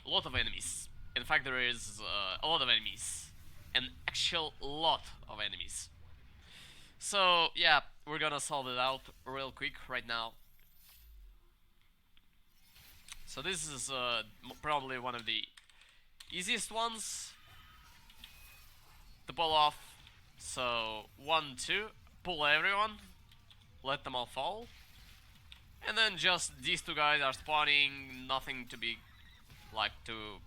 A lot of enemies. In fact, there is a lot of enemies. An actual lot of enemies. So yeah, we're gonna solve it out real quick right now. So this is probably one of the easiest ones to pull off. So 1, 2, pull everyone, let them all fall, and then just these 2 guys are spawning, nothing to be like to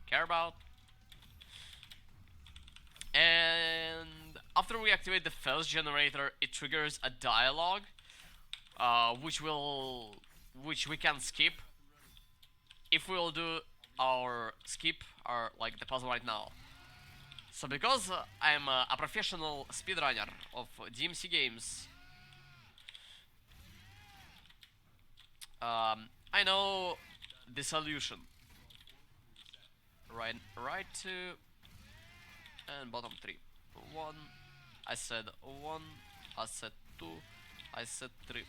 care about. And after we activate the first generator, it triggers a dialogue, which we can skip if we'll do our like the puzzle right now. So because I'm a professional speedrunner of DmC games, I know the solution. Right 2 and bottom 3. 1, I said 1, I said 2, I said 3.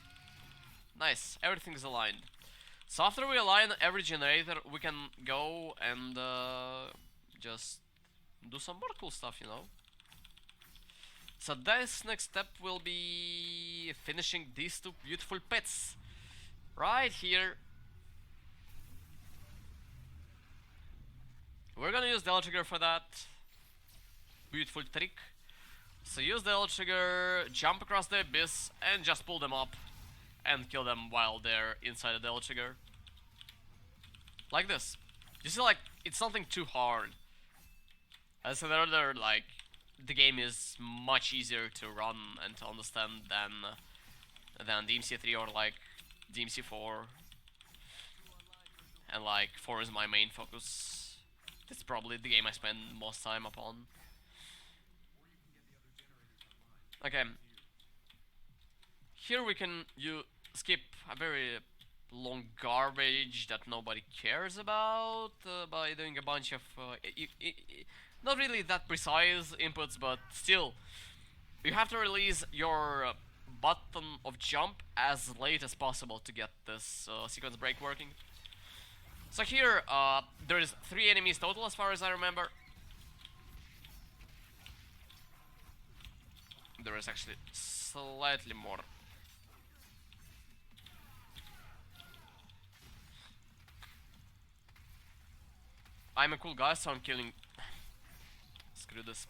Nice, everything's aligned. So after we align every generator, we can go and just do some more cool stuff, you know. So this next step will be finishing these 2 beautiful pets right here. We're gonna use the L trigger for that beautiful trick. So use the L trigger, jump across the abyss, and just pull them up and kill them while they're inside the L trigger. Like this. You see, like, it's nothing too hard. As I said earlier, like, the game is much easier to run and to understand than DmC 3 or like DmC 4. And like 4 is my main focus. It's probably the game I spend most time upon. Okay. Here we can skip a very long garbage that nobody cares about by doing a bunch of not really that precise inputs, but still, you have to release your button of jump as late as possible to get this sequence break working. So here, there is 3 enemies total as far as I remember. There is actually slightly more. I'm a cool guy, so I'm killing... Screw this.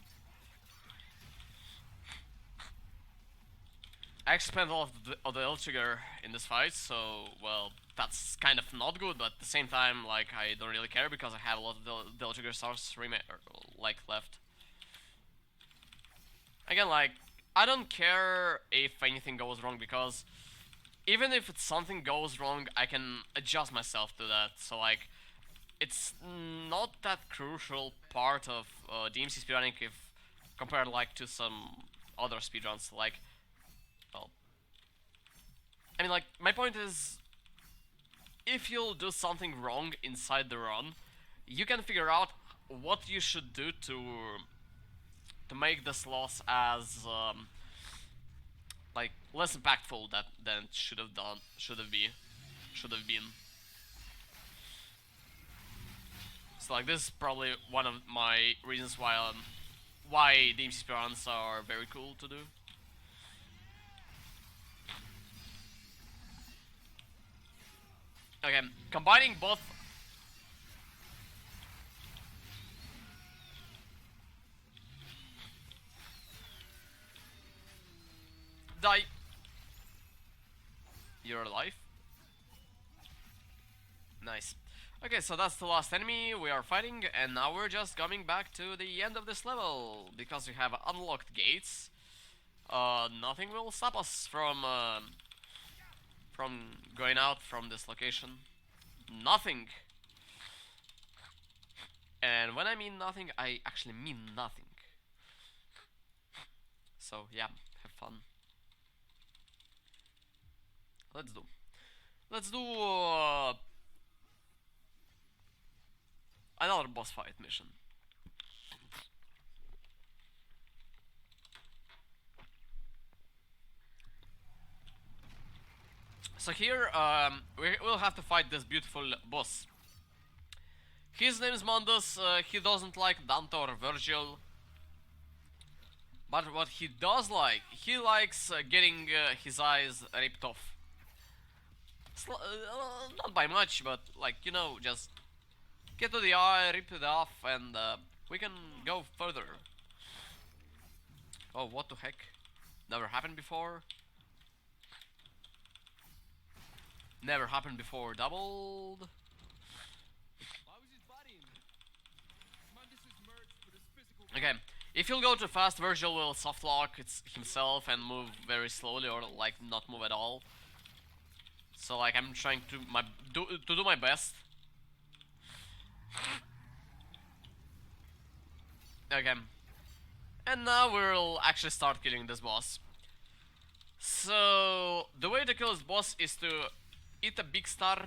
I actually spent all of the L trigger in this fight, so, well, that's kind of not good, but at the same time, like, I don't really care because I have a lot of the L trigger stars like, left. Again, like, I don't care if anything goes wrong because even if it's something goes wrong, I can adjust myself to that. So like, it's not that crucial part of DmC speedrunning if compared like to some other speedruns. Like, well, I mean, like, my point is, if you'll do something wrong inside the run, you can figure out what you should do to make this loss as like less impactful than it should have been. So like, this is probably one of my reasons why DmC speedruns are very cool to do. Okay, combining both. Die. You're alive. Nice. Okay, so that's the last enemy we are fighting, and now we're just coming back to the end of this level because we have unlocked gates. Nothing will stop us from going out from this location. Nothing. And when I mean nothing, I actually mean nothing. So yeah, have fun. Let's do another boss fight mission. So here, we will have to fight this beautiful boss. His name is Mundus. He doesn't like Dante or Virgil. But what he does like, he likes getting his eyes ripped off. Not by much, but like, you know, just get to the eye, rip it off, and we can go further. Oh, what the heck? Never happened before. Never happened before. Doubled. Okay, if you'll go too fast, Virgil will soft lock himself and move very slowly, or like not move at all. So like, I'm trying to do my best. Okay, and now we'll actually start killing this boss. So the way to kill this boss is to eat a big star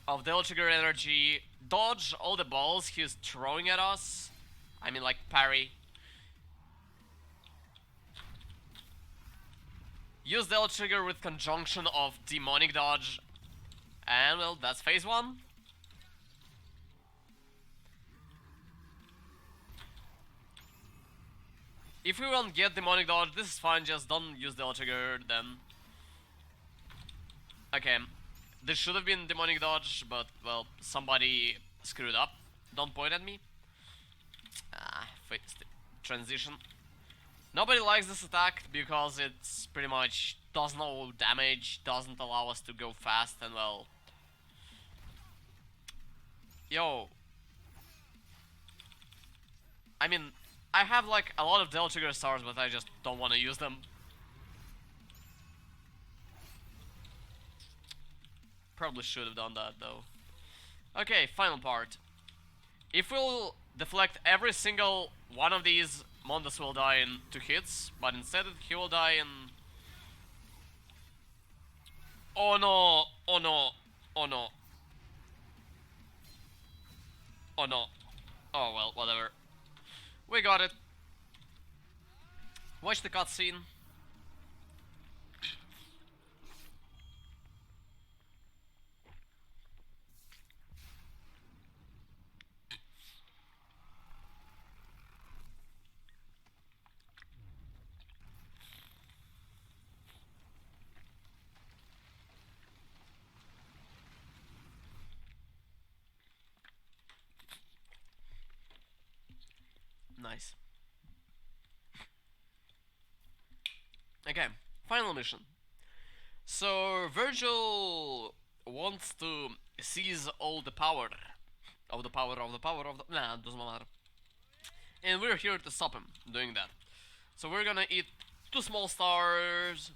of Devil Trigger energy, dodge all the balls he's throwing at us. I mean, like, parry. Use Devil Trigger with conjunction of demonic dodge. And well, that's phase 1. If we won't get demonic dodge, this is fine, just don't use Devil Trigger then. Okay, this should have been demonic dodge, but well, somebody screwed up. Don't point at me. Transition. Nobody likes this attack because it's pretty much does no damage, doesn't allow us to go fast, and well... Yo. I mean, I have like a lot of Devil Trigger stars, but I just don't want to use them. Probably should have done that though. Okay, final part. If we'll deflect every single one of these, Mundus will die in 2 hits, but instead he will die in... Oh no, oh no, oh no. Oh no. Oh well, whatever. We got it. Watch the cutscene. Nice. Okay, final mission. So Virgil wants to seize all the power of the power of the power of the... Nah, it doesn't matter. And we're here to stop him doing that. So we're gonna eat 2 small stars.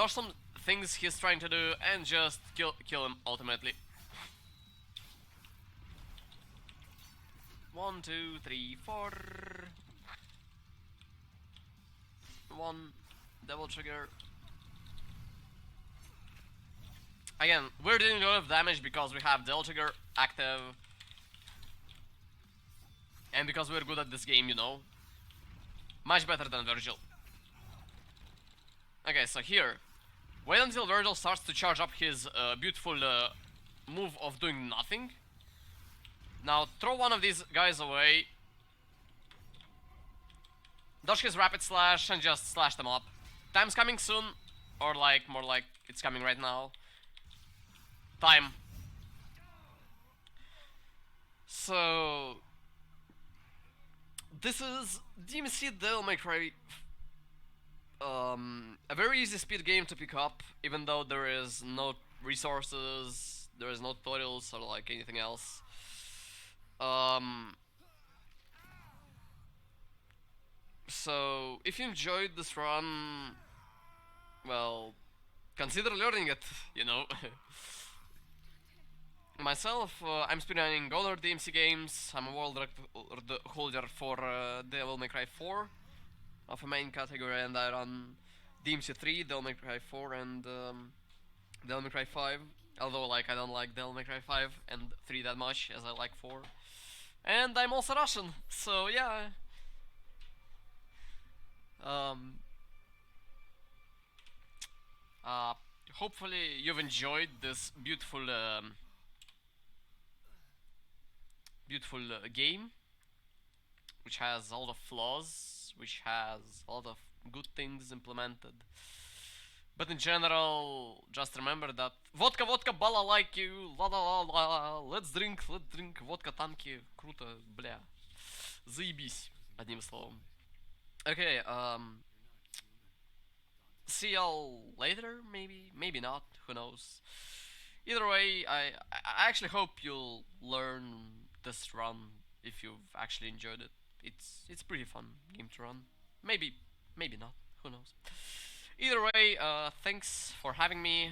dodge some things he's trying to do, and just kill him ultimately. 1, 2, 3, 4. 1 devil trigger. Again, we're doing a lot of damage because we have devil trigger active, and because we're good at this game, you know. Much better than Virgil. Okay, so here, wait until Virgil starts to charge up his beautiful move of doing nothing. Now throw one of these guys away, dodge his rapid slash, and just slash them up. Time's coming soon, or like more like it's coming right now. Time. So this is DmC Devil May Cry. A very easy speed game to pick up, even though there is no resources, there is no tutorials or like anything else. So if you enjoyed this run, well, consider learning it, you know. Myself, I'm speedrunning other DmC games. I'm a world record holder for Devil May Cry 4 of a main category, and I run DmC 3, Devil May Cry 4, and Devil May Cry 5. Although, like, I don't like Devil May Cry 5 and 3 that much as I like 4. And I'm also Russian, so yeah. Hopefully you've enjoyed this beautiful game, which has a lot of flaws, which has a lot of good things implemented. But in general, just remember that vodka, bala like you, la la la la, let's drink, vodka танки, круто, бля, заебись, одним словом. Okay, see y'all later, maybe not, who knows. Either way, I actually hope you'll learn this run if you've actually enjoyed it. It's pretty fun game to run. Maybe not, who knows. Either way, thanks for having me.